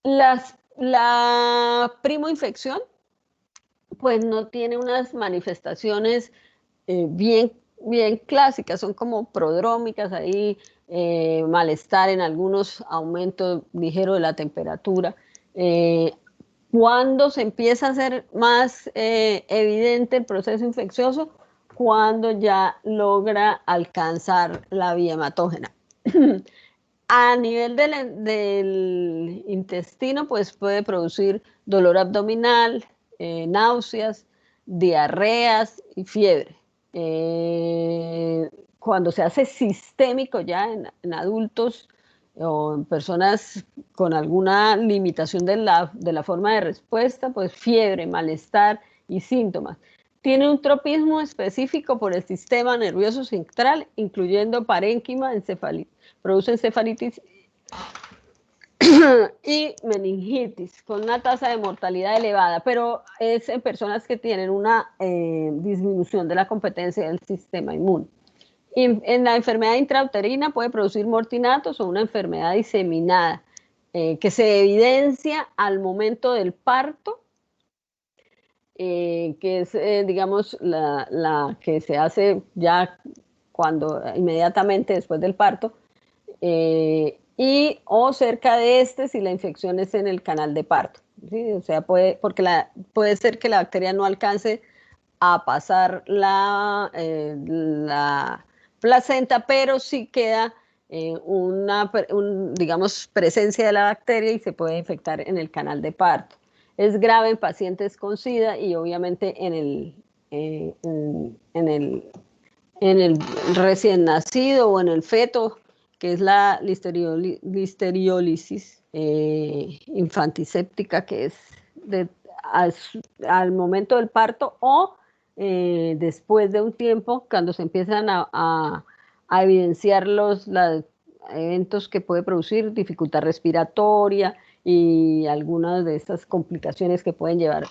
La primoinfección pues no tiene unas manifestaciones bien clásicas, son como prodrómicas, ahí malestar en algunos, aumento ligero de la temperatura, ¿Cuándo se empieza a hacer más evidente el proceso infeccioso? Cuando ya logra alcanzar la vía hematógena. A nivel del intestino, pues puede producir dolor abdominal, náuseas, diarreas y fiebre. Cuando se hace sistémico ya en adultos o en personas con alguna limitación de la forma de respuesta, pues fiebre, malestar y síntomas. Tiene un tropismo específico por el sistema nervioso central, incluyendo parénquima, encefalitis. Produce encefalitis y meningitis, con una tasa de mortalidad elevada, pero es en personas que tienen una disminución de la competencia del sistema inmune. En la enfermedad intrauterina puede producir mortinatos o una enfermedad diseminada, que se evidencia al momento del parto, que es, digamos, la que se hace ya inmediatamente después del parto, y o cerca de este si la infección es en el canal de parto, ¿sí? O sea, puede ser que la bacteria no alcance a pasar la placenta, pero sí queda digamos, presencia de la bacteria y se puede infectar en el canal de parto. Es grave en pacientes con SIDA y obviamente en el recién nacido o en el feto, que es la listeriólisis infantiséptica, que es al momento del parto o después de un tiempo, cuando se empiezan a evidenciar los eventos que puede producir dificultad respiratoria y algunas de estas complicaciones que pueden llevar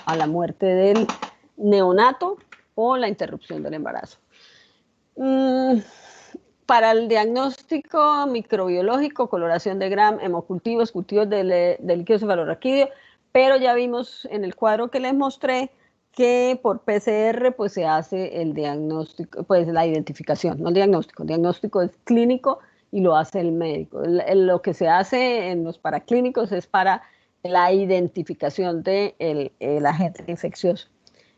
a la muerte del neonato o la interrupción del embarazo. Para el diagnóstico microbiológico, coloración de Gram, hemocultivos, cultivos de líquido cefalorraquídeo, pero ya vimos en el cuadro que les mostré que por PCR pues se hace el diagnóstico, pues la identificación, no el diagnóstico es clínico y lo hace el médico. Lo que se hace en los paraclínicos es para la identificación del agente infeccioso.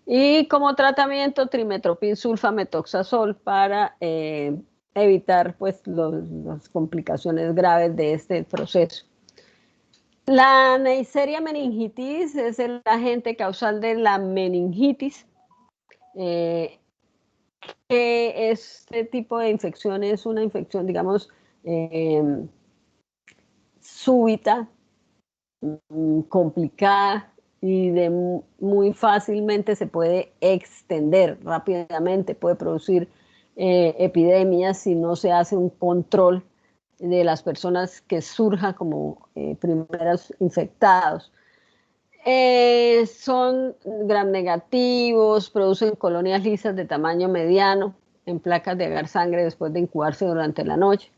Y como tratamiento, trimetoprim sulfamethoxazol para evitar pues, las complicaciones graves de este proceso. La Neisseria meningitis es el agente causal de la meningitis. Que este tipo de infección es una infección, digamos, súbita, complicada y muy fácilmente se puede extender rápidamente, puede producir epidemias si no se hace un control de las personas que surjan como primeros infectados. Son gram negativos, producen colonias lisas de tamaño mediano en placas de agar sangre después de incubarse durante la noche.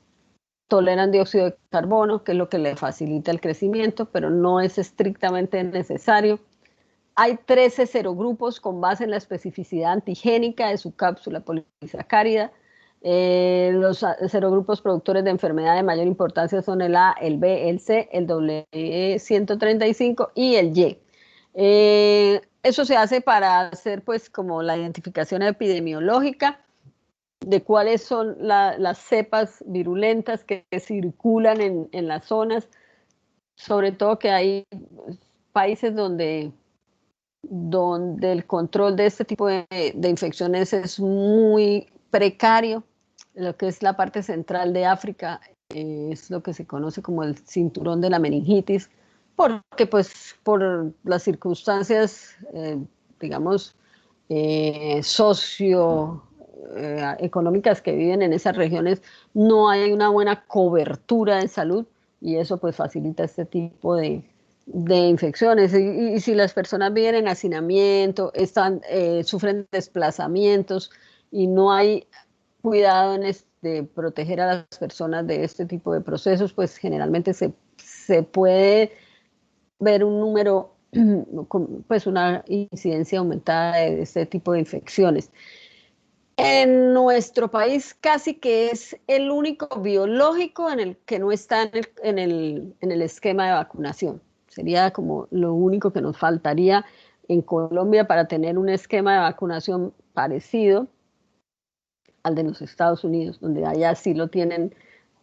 Toleran dióxido de carbono, que es lo que le facilita el crecimiento, pero no es estrictamente necesario. Hay 13 serogrupos con base en la especificidad antigénica de su cápsula polisacárida. Los serogrupos productores de enfermedad de mayor importancia son el A, el B, el C, el W135 y el Y. Eso se hace para hacer pues como la identificación epidemiológica de cuáles son las cepas virulentas que circulan en las zonas, sobre todo que hay países donde el control de este tipo de infecciones es muy precario. Lo que es la parte central de África es lo que se conoce como el cinturón de la meningitis, porque pues por las circunstancias, digamos, socioeconómicas que viven en esas regiones, no hay una buena cobertura de salud y eso pues facilita este tipo de infecciones. Y si las personas viven en hacinamiento, sufren desplazamientos y no hay cuidado de proteger a las personas de este tipo de procesos, pues generalmente se puede ver un número, pues una incidencia aumentada de este tipo de infecciones. En nuestro país casi que es el único biológico en el que no está en el esquema de vacunación. Sería como lo único que nos faltaría en Colombia para tener un esquema de vacunación parecido al de los Estados Unidos, donde allá sí lo tienen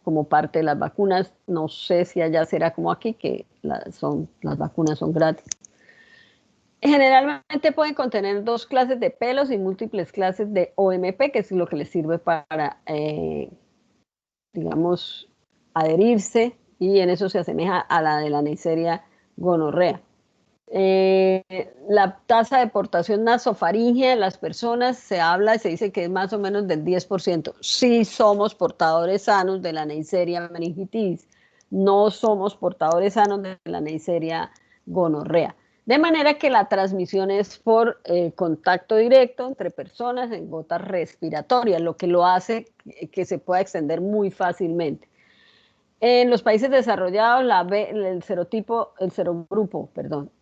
como parte de las vacunas. No sé si allá será como aquí, que las vacunas son gratis. Generalmente pueden contener 2 clases de pelos y múltiples clases de OMP, que es lo que les sirve para, digamos, adherirse, y en eso se asemeja a la de la Neisseria gonorrea. La tasa de portación nasofaringea en las personas se habla y se dice que es más o menos del 10%. Sí somos portadores sanos de la Neisseria meningitis, no somos portadores sanos de la Neisseria gonorrea. De manera que la transmisión es por contacto directo entre personas en gotas respiratorias, lo que lo hace que se pueda extender muy fácilmente. En los países desarrollados, el serogrupo,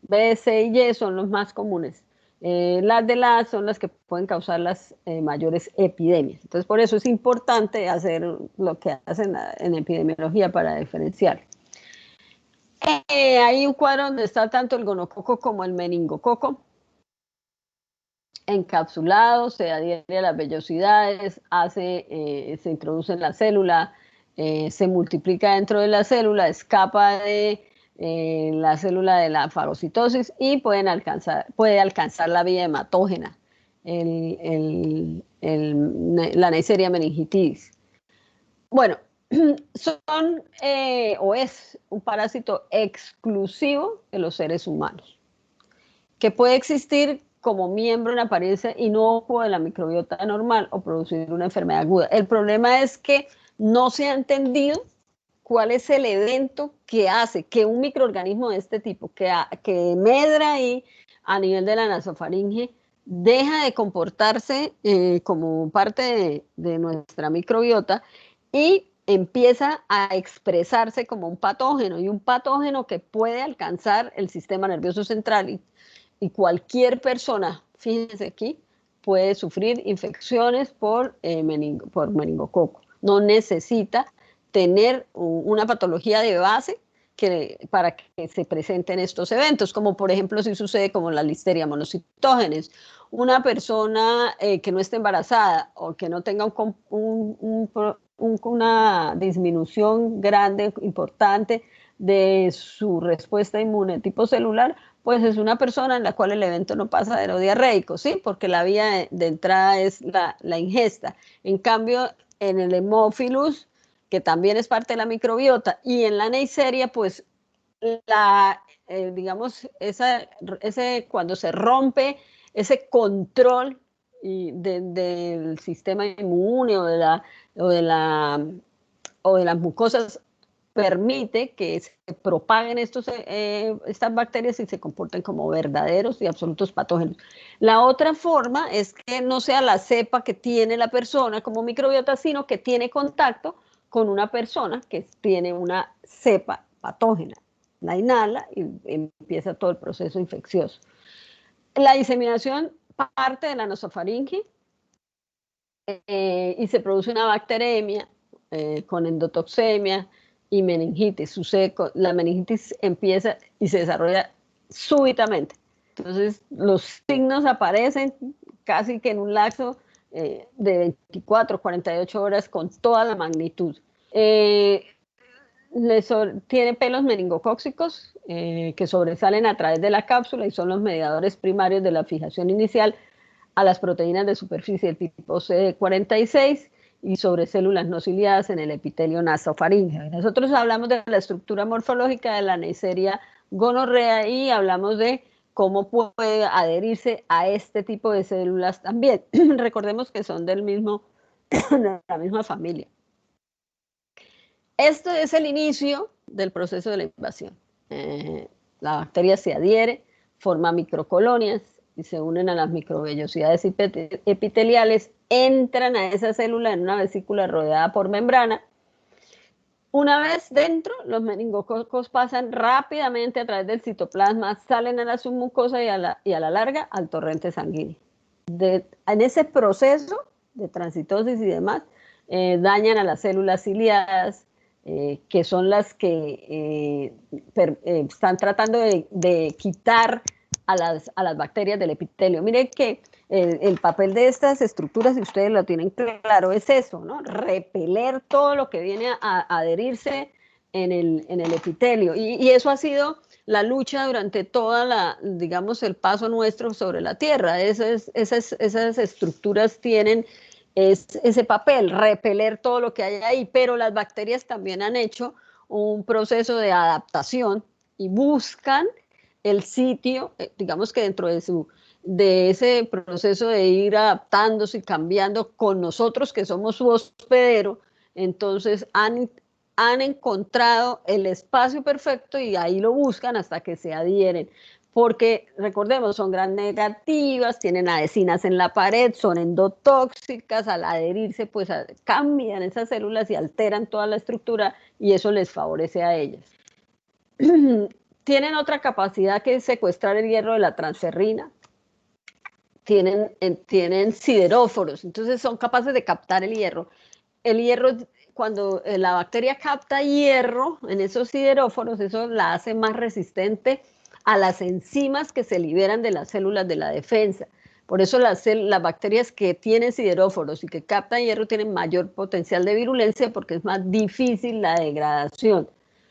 B, C y Y son los más comunes. Las de la son las que pueden causar las mayores epidemias. Entonces, por eso es importante hacer lo que hacen en epidemiología para diferenciar. Hay un cuadro donde está tanto el gonococo como el meningococo encapsulados, se adhiere a las vellosidades, se introduce en la célula, se multiplica dentro de la célula, escapa de la célula de la fagocitosis y puede alcanzar la vía hematógena, la Neisseria meningitis. Bueno, es un parásito exclusivo de los seres humanos, que puede existir como miembro en apariencia inocuo de la microbiota normal o producir una enfermedad aguda. El problema es que no se ha entendido cuál es el evento que hace que un microorganismo de este tipo, que medra ahí a nivel de la nasofaringe, deja de comportarse como parte de nuestra microbiota y empieza a expresarse como un patógeno, y un patógeno que puede alcanzar el sistema nervioso central y cualquier persona, fíjense aquí, puede sufrir infecciones por meningococo. No necesita tener una patología de base para que se presenten estos eventos, como por ejemplo si sucede como la listeria monocitógenes. Una persona que no esté embarazada o que no tenga una disminución grande, importante de su respuesta inmune tipo celular, pues es una persona en la cual el evento no pasa de lo diarreico, ¿sí? Porque la vía de entrada es la ingesta. En cambio, en el Haemophilus, que también es parte de la microbiota, y en la Neisseria, pues digamos, cuando se rompe ese control del sistema inmune o de las mucosas, permite que se propaguen estas bacterias y se comporten como verdaderos y absolutos patógenos. La otra forma es que no sea la cepa que tiene la persona como microbiota, sino que tiene contacto con una persona que tiene una cepa patógena. La inhala y empieza todo el proceso infeccioso. La diseminación parte de la nasofaringe y se produce una bacteremia con endotoxemia y meningitis. La meningitis empieza y se desarrolla súbitamente. Entonces, los signos aparecen casi que en un lapso de 24, 48 horas con toda la magnitud. Tiene pelos meningocóxicos que sobresalen a través de la cápsula y son los mediadores primarios de la fijación inicial a las proteínas de superficie del tipo CD46 y sobre células no ciliadas en el epitelio nasofaríngeo. Nosotros hablamos de la estructura morfológica de la Neisseria gonorrea y hablamos de cómo puede adherirse a este tipo de células también. Recordemos que son de la misma familia. Esto es el inicio del proceso de la invasión. La bacteria se adhiere, forma microcolonias y se unen a las microvellosidades epiteliales, entran a esa célula en una vesícula rodeada por membrana. Una vez dentro, los meningococos pasan rápidamente a través del citoplasma, salen a la submucosa y a la larga al torrente sanguíneo. En ese proceso de transitosis y demás, dañan a las células ciliadas, que son las que están tratando de quitar a las bacterias del epitelio. Miren que el papel de estas estructuras, si ustedes lo tienen claro, es eso, ¿no? Repeler todo lo que viene a adherirse en el epitelio. Y eso ha sido la lucha durante toda digamos, el paso nuestro sobre la Tierra. Esas estructuras tienen ese papel, repeler todo lo que hay ahí, pero las bacterias también han hecho un proceso de adaptación y buscan el sitio, digamos que dentro de ese proceso de ir adaptándose y cambiando con nosotros que somos su hospedero, entonces han encontrado el espacio perfecto y ahí lo buscan hasta que se adhieren. Porque, recordemos, son gram negativas, tienen adhesinas en la pared, son endotóxicas, al adherirse pues cambian esas células y alteran toda la estructura y eso les favorece a ellas. Tienen otra capacidad que es secuestrar el hierro de la transferrina, tienen sideróforos, entonces son capaces de captar el hierro. El hierro, cuando la bacteria capta hierro en esos sideróforos, eso la hace más resistente a las enzimas que se liberan de las células de la defensa. Por eso las bacterias que tienen sideróforos y que captan hierro tienen mayor potencial de virulencia porque es más difícil la degradación.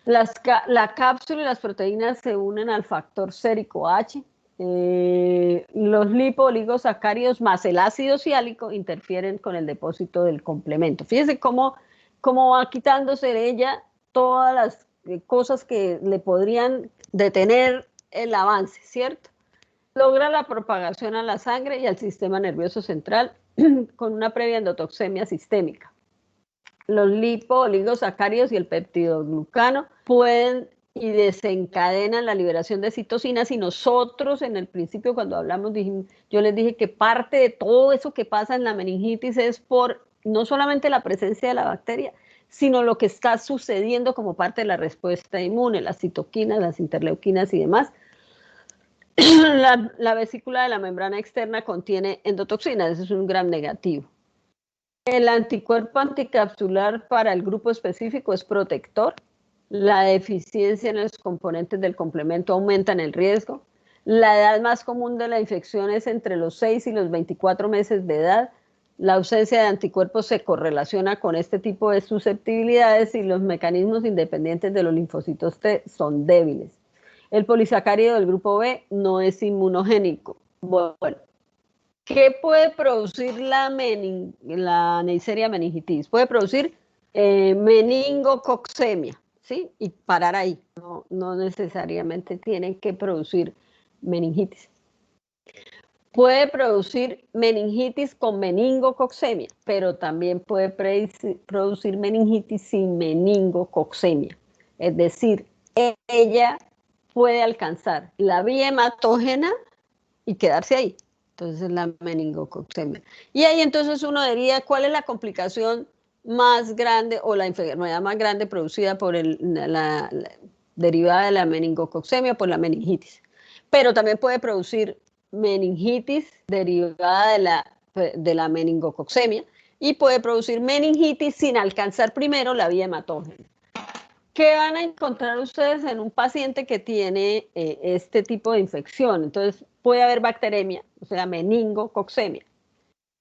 La cápsula y las proteínas se unen al factor sérico H. Los lipoligosacáridos más el ácido siálico interfieren con el depósito del complemento. Fíjense cómo va quitándose de ella todas las cosas que le podrían detener el avance, ¿cierto? Logra la propagación a la sangre y al sistema nervioso central con una previa endotoxemia sistémica. Los lipoligosacáridos y el peptidoglucano pueden y desencadenan la liberación de citocinas y nosotros en el principio cuando hablamos, yo les dije que parte de todo eso que pasa en la meningitis es por no solamente la presencia de la bacteria, sino lo que está sucediendo como parte de la respuesta inmune, las citoquinas, las interleuquinas y demás. La vesícula de la membrana externa contiene endotoxinas, eso es un gram negativo. El anticuerpo anticapsular para el grupo específico es protector. La deficiencia en los componentes del complemento aumenta el riesgo. La edad más común de la infección es entre los 6 y los 24 meses de edad. La ausencia de anticuerpos se correlaciona con este tipo de susceptibilidades y los mecanismos independientes de los linfocitos T son débiles. El polisacárido del grupo B no es inmunogénico. Bueno, ¿qué puede producir la Neisseria meningitis? Puede producir meningococcemia, ¿sí? Y parar ahí. No necesariamente tiene que producir meningitis. Puede producir meningitis con meningococcemia, pero también puede producir meningitis sin meningococcemia. Es decir, ella puede alcanzar la vía hematógena y quedarse ahí. Entonces la meningococcemia. Y ahí entonces uno diría, ¿cuál es la complicación más grande o la enfermedad más grande producida por la derivada de la meningococcemia? Por la meningitis. Pero también puede producir meningitis derivada de la meningococcemia y puede producir meningitis sin alcanzar primero la vía hematógena. ¿Qué van a encontrar ustedes en un paciente que tiene este tipo de infección? Entonces, puede haber bacteremia, o sea, meningococcemia,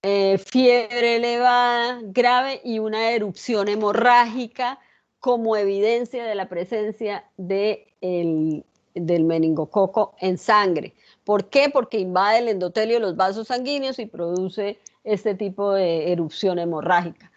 fiebre elevada, grave y una erupción hemorrágica como evidencia de la presencia del meningococo en sangre. ¿Por qué? Porque invade el endotelio de los vasos sanguíneos y produce este tipo de erupción hemorrágica.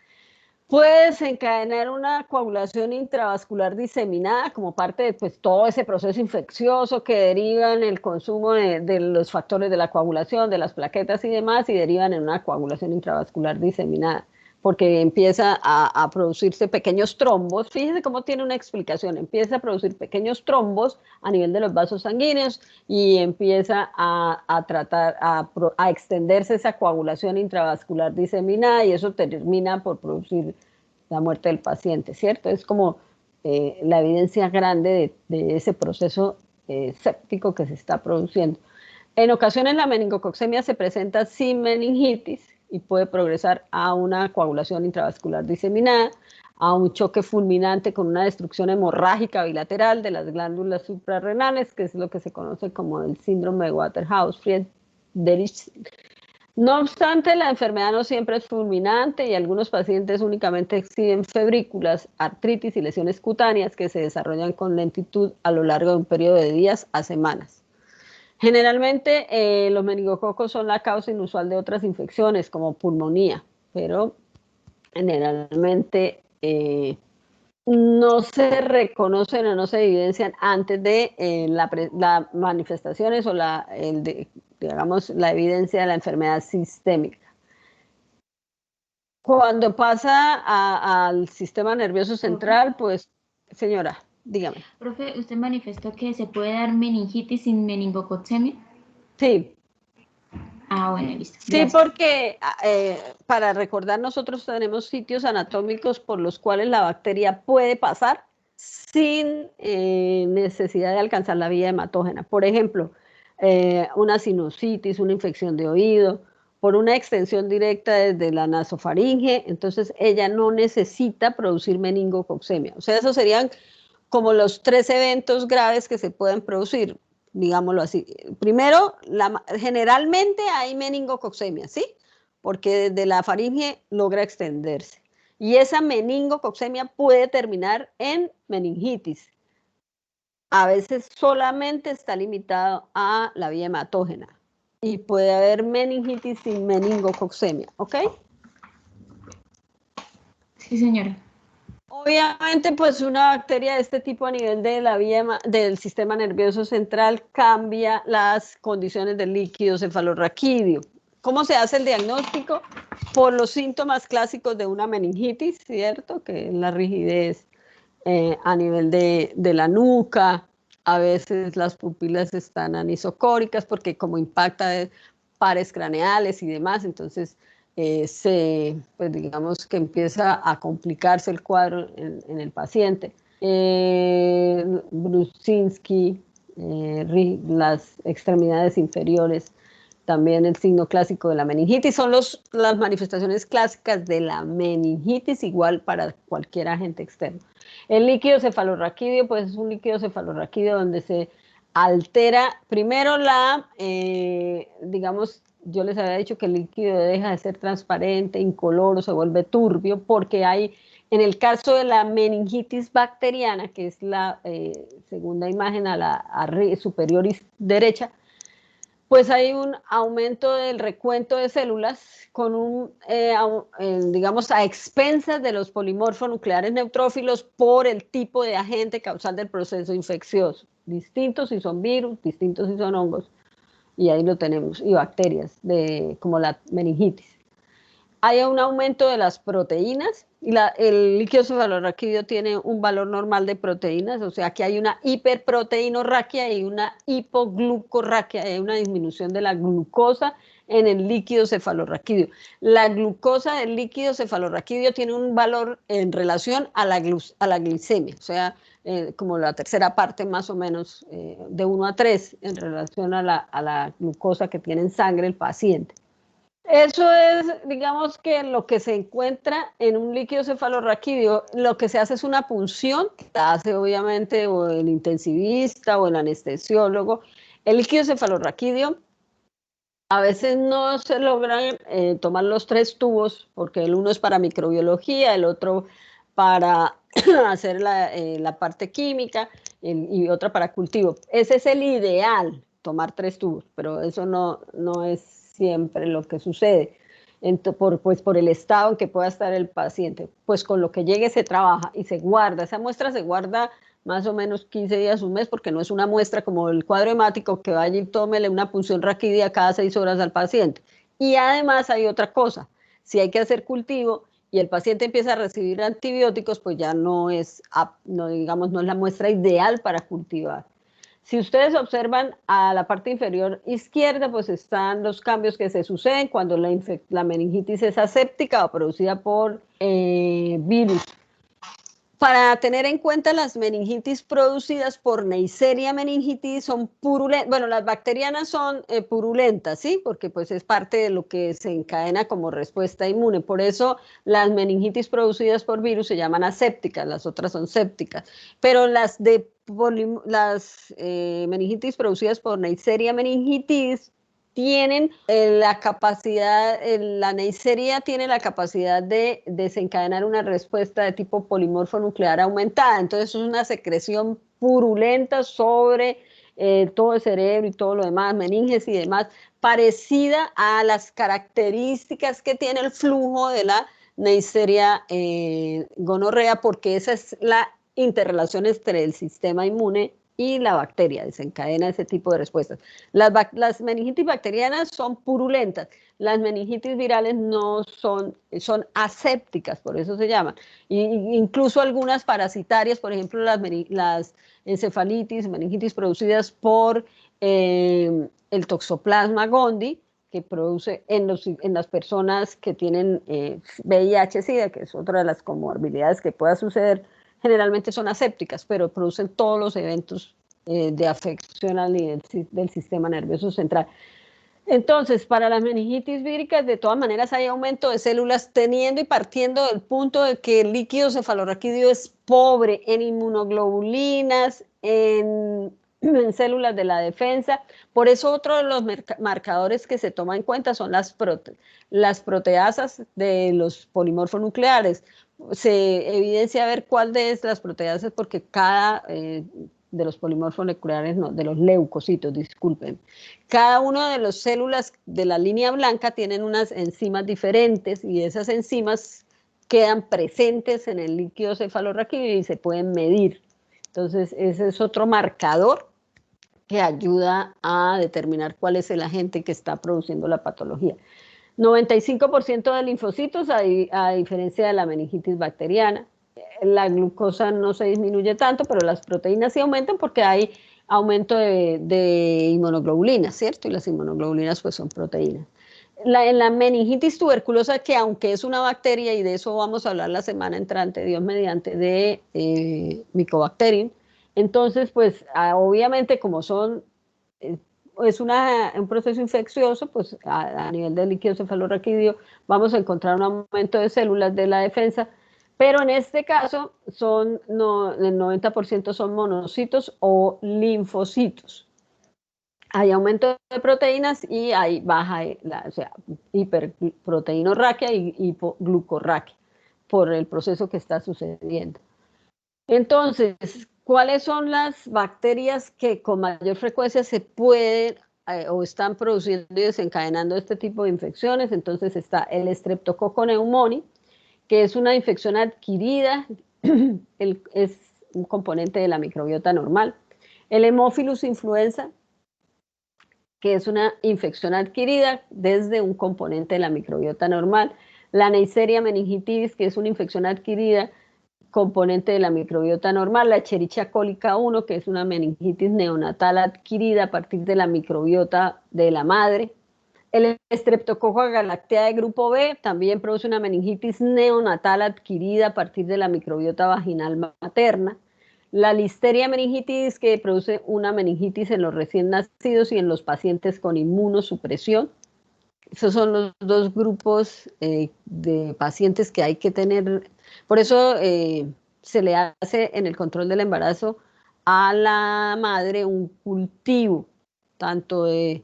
Puede desencadenar una coagulación intravascular diseminada como parte de pues, todo ese proceso infeccioso que deriva en el consumo de los factores de la coagulación, de las plaquetas y demás, y derivan en una coagulación intravascular diseminada, porque empieza a producirse pequeños trombos. Fíjense cómo tiene una explicación. Empieza a producir pequeños trombos a nivel de los vasos sanguíneos y empieza a extenderse esa coagulación intravascular diseminada y eso termina por producir la muerte del paciente, ¿cierto? Es como la evidencia grande de ese proceso séptico que se está produciendo. En ocasiones la meningococcemia se presenta sin meningitis y puede progresar a una coagulación intravascular diseminada. a un choque fulminante con una destrucción hemorrágica bilateral de las glándulas suprarrenales, que es lo que se conoce como el síndrome de Waterhouse-Friedrich. No obstante, la enfermedad no siempre es fulminante y algunos pacientes únicamente exhiben febrículas, artritis y lesiones cutáneas que se desarrollan con lentitud a lo largo de un periodo de días a semanas. Generalmente, los meningococos son la causa inusual de otras infecciones como pulmonía, pero generalmente no se reconocen o no se evidencian antes de las manifestaciones o digamos, la evidencia de la enfermedad sistémica. Cuando pasa al sistema nervioso central, pues, señora, dígame. Profe, ¿usted manifestó que se puede dar meningitis sin meningococcemia? Sí. Ah, bueno, listo. Sí, porque para recordar, nosotros tenemos sitios anatómicos por los cuales la bacteria puede pasar sin necesidad de alcanzar la vía hematógena. Por ejemplo, una sinusitis, una infección de oído, por una extensión directa desde la nasofaringe, entonces ella no necesita producir meningococcemia. O sea, esos serían como los 3 eventos graves que se pueden producir, digámoslo así. Primero, generalmente hay meningococcemia, ¿sí? Porque desde la faringe logra extenderse. Y esa meningococcemia puede terminar en meningitis. A veces solamente está limitado a la vía hematógena. Y puede haber meningitis sin meningococcemia, ¿ok? Sí, señora. Obviamente, pues una bacteria de este tipo a nivel de la vía del sistema nervioso central cambia las condiciones del líquido cefalorraquídeo. ¿Cómo se hace el diagnóstico? Por los síntomas clásicos de una meningitis, ¿cierto? Que es la rigidez a nivel de la nuca, a veces las pupilas están anisocóricas porque como impacta pares craneales y demás, entonces pues digamos que empieza a complicarse el cuadro en el paciente. Brusinski, las extremidades inferiores, también el signo clásico de la meningitis, son las manifestaciones clásicas de la meningitis, igual para cualquier agente externo. El líquido cefalorraquídeo, pues es un líquido cefalorraquídeo donde se altera primero digamos, yo les había dicho que el líquido deja de ser transparente, incoloro, se vuelve turbio, porque hay, en el caso de la meningitis bacteriana, que es la segunda imagen a la superior derecha, pues hay un aumento del recuento de células con digamos, a expensas de los polimorfos nucleares neutrófilos por el tipo de agente causal del proceso infeccioso. Distintos si son virus, distintos si son hongos, y ahí lo tenemos, y bacterias, como la meningitis. Hay un aumento de las proteínas, y el líquido cefalorraquídeo tiene un valor normal de proteínas, o sea que hay una hiperproteinorraquia y una hipoglucorraquia, hay una disminución de la glucosa en el líquido cefalorraquídeo. La glucosa del líquido cefalorraquídeo tiene un valor en relación a la glicemia, o sea, como la tercera parte más o menos, de 1 a 3 en relación a la glucosa que tiene en sangre el paciente. Eso es, digamos que lo que se encuentra en un líquido cefalorraquídeo, lo que se hace es una punción, la hace obviamente o el intensivista o el anestesiólogo. El líquido cefalorraquídeo, a veces no se logran tomar los 3 tubos, porque el uno es para microbiología, el otro para hacer la parte química y otra para cultivo. Ese es el ideal, tomar 3 tubos, pero eso no es siempre lo que sucede, pues por el estado en que pueda estar el paciente. Pues con lo que llegue se trabaja y se guarda. Esa muestra se guarda más o menos 15 días, un mes, porque no es una muestra como el cuadro hemático que vaya y tómele una punción raquídea cada 6 horas al paciente. Y además hay otra cosa, si hay que hacer cultivo y el paciente empieza a recibir antibióticos, pues ya no es la muestra ideal para cultivar. Si ustedes observan a la parte inferior izquierda, pues están los cambios que se suceden cuando la meningitis es aséptica o producida por virus. para tener en cuenta, las meningitis producidas por Neisseria meningitidis son purulentas. Bueno, las bacterianas son purulentas, ¿sí? Porque pues es parte de lo que se encadena como respuesta inmune. Por eso las meningitis producidas por virus se llaman asépticas, las otras son sépticas. Pero las meningitis producidas por Neisseria meningitidis tienen la capacidad, la Neisseria tiene la capacidad de desencadenar una respuesta de tipo polimorfo nuclear aumentada. Entonces es una secreción purulenta sobre todo el cerebro y todo lo demás, meninges y demás, parecida a las características que tiene el flujo de la Neisseria gonorrea, porque esa es la interrelación entre el sistema inmune y la bacteria, desencadena ese tipo de respuestas. Las meningitis bacterianas son purulentas, las meningitis virales no son asépticas, por eso se llaman. Incluso algunas parasitarias, por ejemplo, las encefalitis, meningitis producidas por el Toxoplasma gondii, que produce en las personas que tienen VIH-Sida, que es otra de las comorbilidades que pueda suceder. Generalmente son asépticas, pero producen todos los eventos de afección al nivel del sistema nervioso central. Entonces, para las meningitis víricas, de todas maneras hay aumento de células, teniendo y partiendo del punto de que el líquido cefalorraquídeo es pobre en inmunoglobulinas, en células de la defensa. Por eso otro de los marcadores que se toma en cuenta son las proteasas de los polimorfos nucleares. Se evidencia ver cuál de las proteasas, porque cada de los polimorfos nucleares, no, de los leucocitos, disculpen. Cada una de las células de la línea blanca tienen unas enzimas diferentes y esas enzimas quedan presentes en el líquido cefalorraquídeo y se pueden medir. Entonces, ese es otro marcador que ayuda a determinar cuál es el agente que está produciendo la patología. 95% de linfocitos, a diferencia de la meningitis bacteriana. La glucosa no se disminuye tanto, pero las proteínas sí aumentan porque hay aumento de inmunoglobulinas, ¿cierto? Y las inmunoglobulinas pues son proteínas. En la meningitis tuberculosa, que aunque es una bacteria, y de eso vamos a hablar la semana entrante, Dios mediante, de Mycobacterium, entonces pues obviamente como son... es un proceso infeccioso, pues a nivel del líquido cefalorraquídeo vamos a encontrar un aumento de células de la defensa, pero en este caso el 90% son monocitos o linfocitos. Hay aumento de proteínas y hay baja, o sea, hiperproteinorraquia y hipoglucorraquia por el proceso que está sucediendo. Entonces, ¿cuáles son las bacterias que con mayor frecuencia se pueden o están produciendo y desencadenando este tipo de infecciones? Entonces está el Streptococcus pneumoniae, que es una infección adquirida, es un componente de la microbiota normal. El Haemophilus influenza, que es una infección adquirida desde un componente de la microbiota normal. La Neisseria meningitidis, que es una infección adquirida componente de la microbiota normal, la Escherichia colica 1, que es una meningitis neonatal adquirida a partir de la microbiota de la madre. El Streptococcus galactea de grupo B también produce una meningitis neonatal adquirida a partir de la microbiota vaginal materna. La Listeria meningitidis, que produce una meningitis en los recién nacidos y en los pacientes con inmunosupresión. Esos son los dos grupos de pacientes que hay que tener. Por eso se le hace en el control del embarazo a la madre un cultivo, tanto de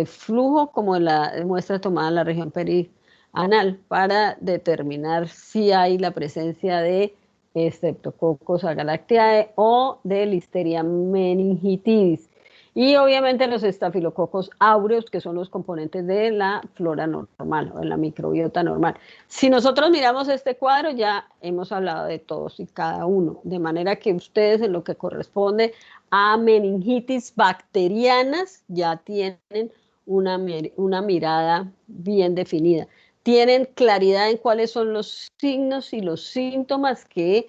flujo como de la muestra tomada en la región perianal, para determinar si hay la presencia de Streptococcus agalactiae o de Listeria meningitidis. Y obviamente los estafilococos áureos, que son los componentes de la flora normal o de la microbiota normal. Si nosotros miramos este cuadro, ya hemos hablado de todos y cada uno, de manera que ustedes, en lo que corresponde a meningitis bacterianas, ya tienen una mirada bien definida. Tienen claridad en cuáles son los signos y los síntomas que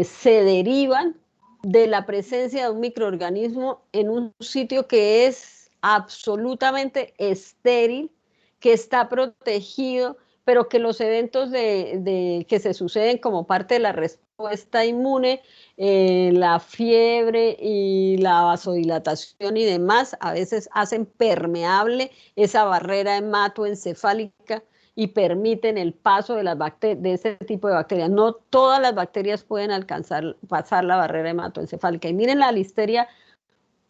se derivan de la presencia de un microorganismo en un sitio que es absolutamente estéril, que está protegido, pero que los eventos que se suceden como parte de la respuesta respuesta inmune, la fiebre y la vasodilatación y demás a veces hacen permeable esa barrera hematoencefálica y permiten el paso de de ese tipo de bacterias. No todas las bacterias pueden pasar la barrera hematoencefálica. Y miren la listeria,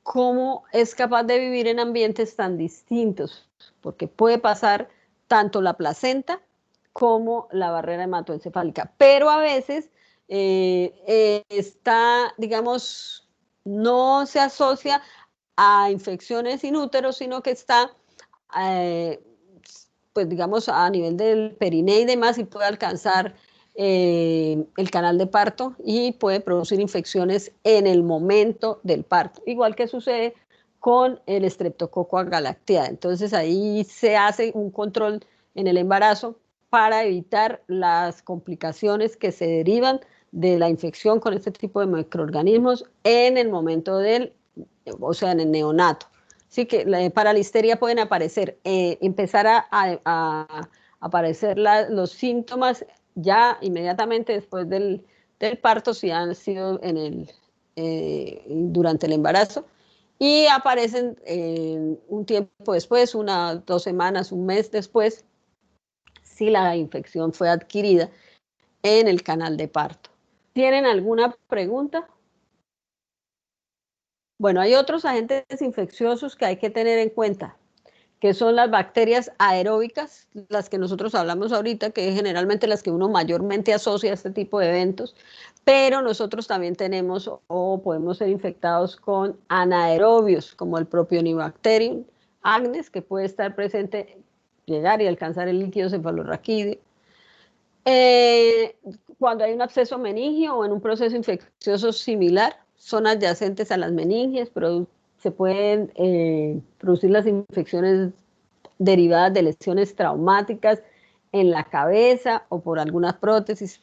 cómo es capaz de vivir en ambientes tan distintos, porque puede pasar tanto la placenta como la barrera hematoencefálica. Pero a veces está, digamos, no se asocia a infecciones in útero, sino que está pues digamos a nivel del periné y demás, y puede alcanzar el canal de parto y puede producir infecciones en el momento del parto, igual que sucede con el Streptococcus galactiae. Entonces ahí se hace un control en el embarazo para evitar las complicaciones que se derivan de la infección con este tipo de microorganismos en el momento o sea, en el neonato. Sí, que para la histeria pueden aparecer, empezar a aparecer los síntomas ya inmediatamente después del parto, si han sido durante el embarazo, y aparecen un tiempo después, 2 semanas, un mes después, si la infección fue adquirida en el canal de parto. ¿Tienen alguna pregunta? Bueno, hay otros agentes infecciosos que hay que tener en cuenta, que son las bacterias aeróbicas, las que nosotros hablamos ahorita, que es generalmente las que uno mayormente asocia a este tipo de eventos, pero nosotros también tenemos o podemos ser infectados con anaerobios, como el Propionibacterium agnes, que puede estar presente, llegar y alcanzar el líquido cefalorraquídeo. Cuando hay un absceso meningio o en un proceso infeccioso similar, son adyacentes a las meninges, pero se pueden producir las infecciones derivadas de lesiones traumáticas en la cabeza o por algunas prótesis,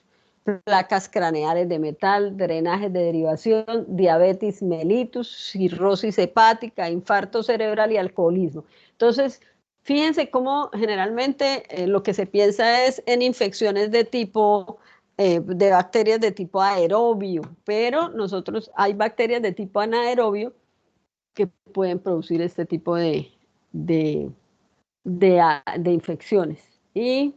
placas craneales de metal, drenajes de derivación, diabetes mellitus, cirrosis hepática, infarto cerebral y alcoholismo. Entonces, fíjense cómo generalmente lo que se piensa es en infecciones de de bacterias de tipo aerobio, pero hay bacterias de tipo anaerobio que pueden producir este tipo de infecciones. Y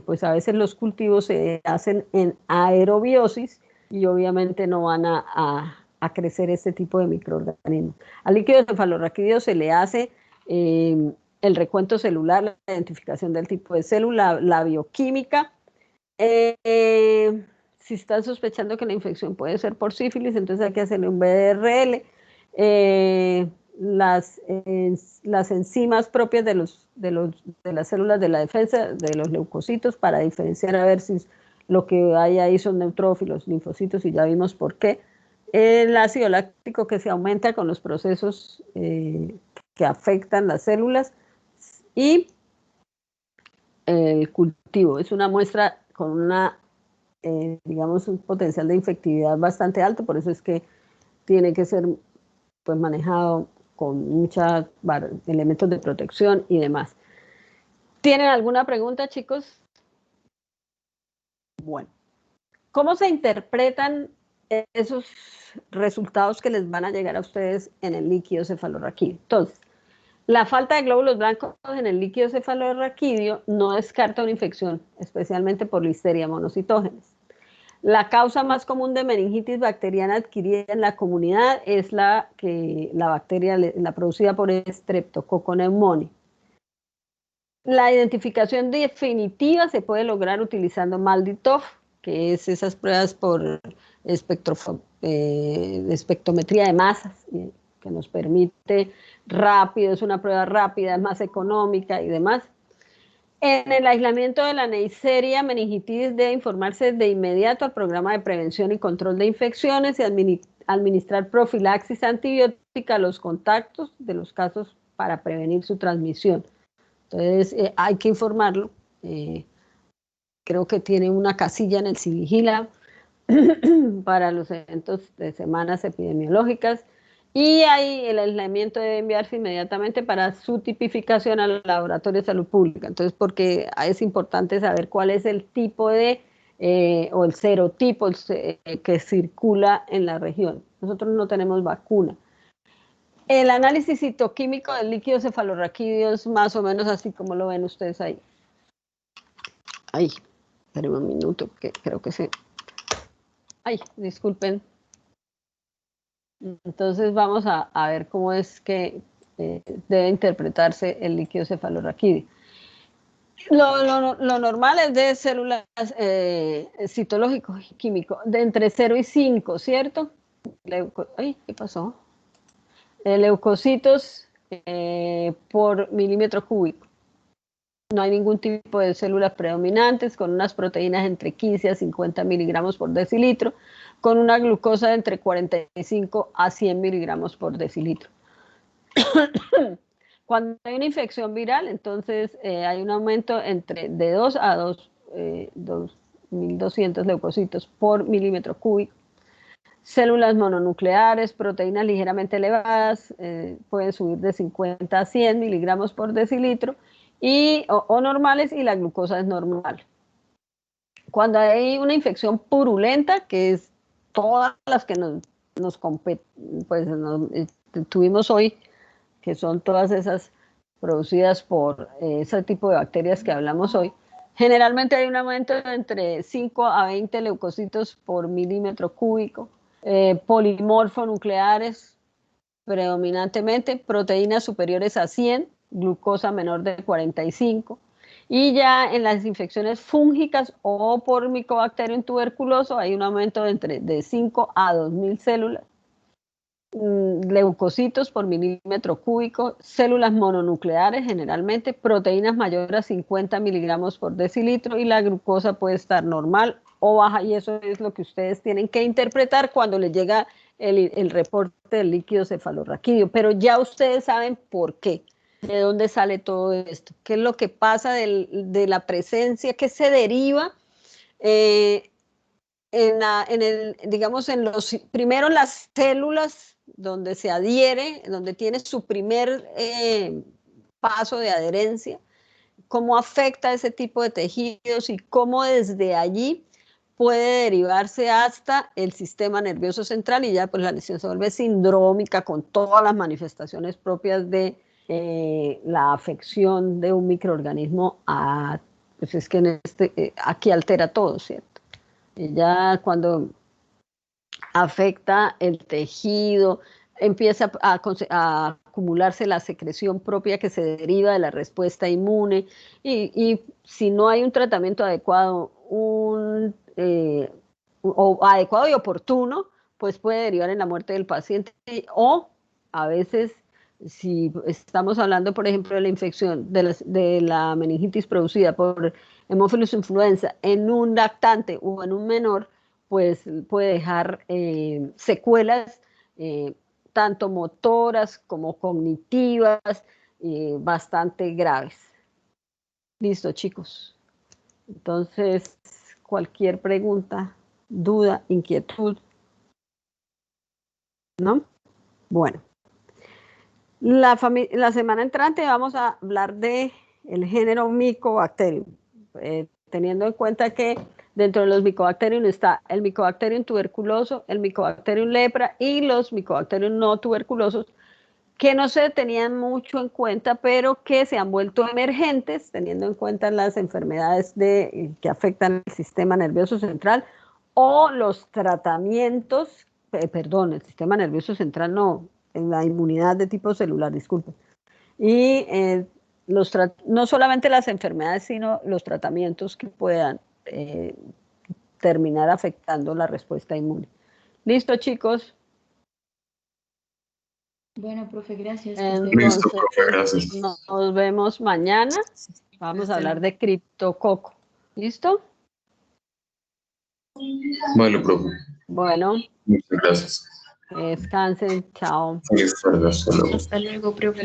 pues a veces los cultivos se hacen en aerobiosis y obviamente no van a crecer este tipo de microorganismos. Al líquido cefalorraquídeo se le hace el recuento celular, la identificación del tipo de célula, la bioquímica. Si están sospechando que la infección puede ser por sífilis, entonces hay que hacerle un BDRL. Las enzimas propias de las células de la defensa, de los leucocitos, para diferenciar a ver si lo que hay ahí son neutrófilos, linfocitos, y ya vimos por qué. El ácido láctico, que se aumenta con los procesos que afectan las células, y el cultivo. Es una muestra con digamos, un potencial de infectividad bastante alto, por eso es que tiene que ser pues manejado con muchos elementos de protección y demás. ¿Tienen alguna pregunta, chicos? Bueno, ¿cómo se interpretan esos resultados que les van a llegar a ustedes en el líquido cefalorraquídeo? Entonces, la falta de glóbulos blancos en el líquido cefalorraquídeo no descarta una infección, especialmente por Listeria monocytogenes. La causa más común de meningitis bacteriana adquirida en la comunidad es la bacteria producida por Streptococcus pneumoniae. La identificación definitiva se puede lograr utilizando MALDI-TOF, que es esas pruebas por espectrometría de masas, que nos permite rápido, es una prueba rápida, es más económica y demás. En el aislamiento de la Neisseria meningitis debe informarse de inmediato al programa de prevención y control de infecciones y administrar profilaxis antibiótica a los contactos de los casos para prevenir su transmisión. Entonces hay que informarlo. Creo que tiene una casilla en el Civigila para los eventos de semanas epidemiológicas. Y ahí el aislamiento debe enviarse inmediatamente para su tipificación al Laboratorio de Salud Pública. Entonces, porque es importante saber cuál es el tipo de o el serotipo que circula en la región. Nosotros no tenemos vacuna. El análisis citoquímico del líquido cefalorraquídeo es más o menos así como lo ven ustedes ahí. Ay, espérenme un minuto, que creo que se... Ay, disculpen. Entonces vamos a ver cómo es que debe interpretarse el líquido cefalorraquídeo. Lo normal es de células citológico y químico, de entre 0 y 5, ¿cierto? Ay, ¿qué pasó? Leucocitos por milímetro cúbico. No hay ningún tipo de células predominantes, con unas proteínas entre 15 a 50 miligramos por decilitro, con una glucosa de entre 45 a 100 miligramos por decilitro. Cuando hay una infección viral, entonces hay un aumento de 2 a 2.200 leucocitos por milímetro cúbico. Células mononucleares, proteínas ligeramente elevadas, pueden subir de 50 a 100 miligramos por decilitro, o normales, y la glucosa es normal. Cuando hay una infección purulenta, que es todas las que tuvimos hoy, que son todas esas producidas por ese tipo de bacterias que hablamos hoy, generalmente hay un aumento de entre 5 a 20 leucocitos por milímetro cúbico, polimorfonucleares predominantemente, proteínas superiores a 100, glucosa menor de 45, y ya en las infecciones fúngicas o por Mycobacterium tuberculoso hay un aumento de 5 a 2.000 células, leucocitos por milímetro cúbico, células mononucleares generalmente, proteínas mayores a 50 miligramos por decilitro, y la glucosa puede estar normal o baja, y eso es lo que ustedes tienen que interpretar cuando les llega el reporte del líquido cefalorraquídeo. Pero ya ustedes saben por qué, de dónde sale todo esto, qué es lo que pasa de la presencia, qué se deriva primero en las células donde se adhiere, donde tiene su primer paso de adherencia, cómo afecta ese tipo de tejidos y cómo desde allí puede derivarse hasta el sistema nervioso central, y ya pues la lesión se vuelve sindrómica con todas las manifestaciones propias de la afección de un microorganismo. Pues es que aquí altera todo, ¿cierto? Y ya cuando afecta el tejido, empieza a acumularse la secreción propia que se deriva de la respuesta inmune, y si no hay un tratamiento adecuado, adecuado y oportuno, pues puede derivar en la muerte del paciente, o a veces, si estamos hablando, por ejemplo, de la infección de la meningitis producida por Haemophilus influenza en un lactante o en un menor, pues puede dejar secuelas tanto motoras como cognitivas bastante graves. Listo, chicos. Entonces, cualquier pregunta, duda, inquietud, ¿no? Bueno, la semana entrante vamos a hablar de el género Mycobacterium, teniendo en cuenta que dentro de los Mycobacterium está el Mycobacterium tuberculoso, el Mycobacterium lepra y los Mycobacterium no tuberculosos, que no se tenían mucho en cuenta, pero que se han vuelto emergentes, teniendo en cuenta las enfermedades que afectan el sistema nervioso central, o los tratamientos, el sistema nervioso central no, en la inmunidad de tipo celular, disculpen. Y no solamente las enfermedades, sino los tratamientos que puedan terminar afectando la respuesta inmune. ¿Listo, chicos? Bueno, profe, gracias. Listo, profe, gracias. Nos vemos mañana. Vamos a hablar de criptococo. ¿Listo? Vale, profe. Bueno. Muchas gracias. Descansen. Chao. Hasta luego. Hasta luego, profe.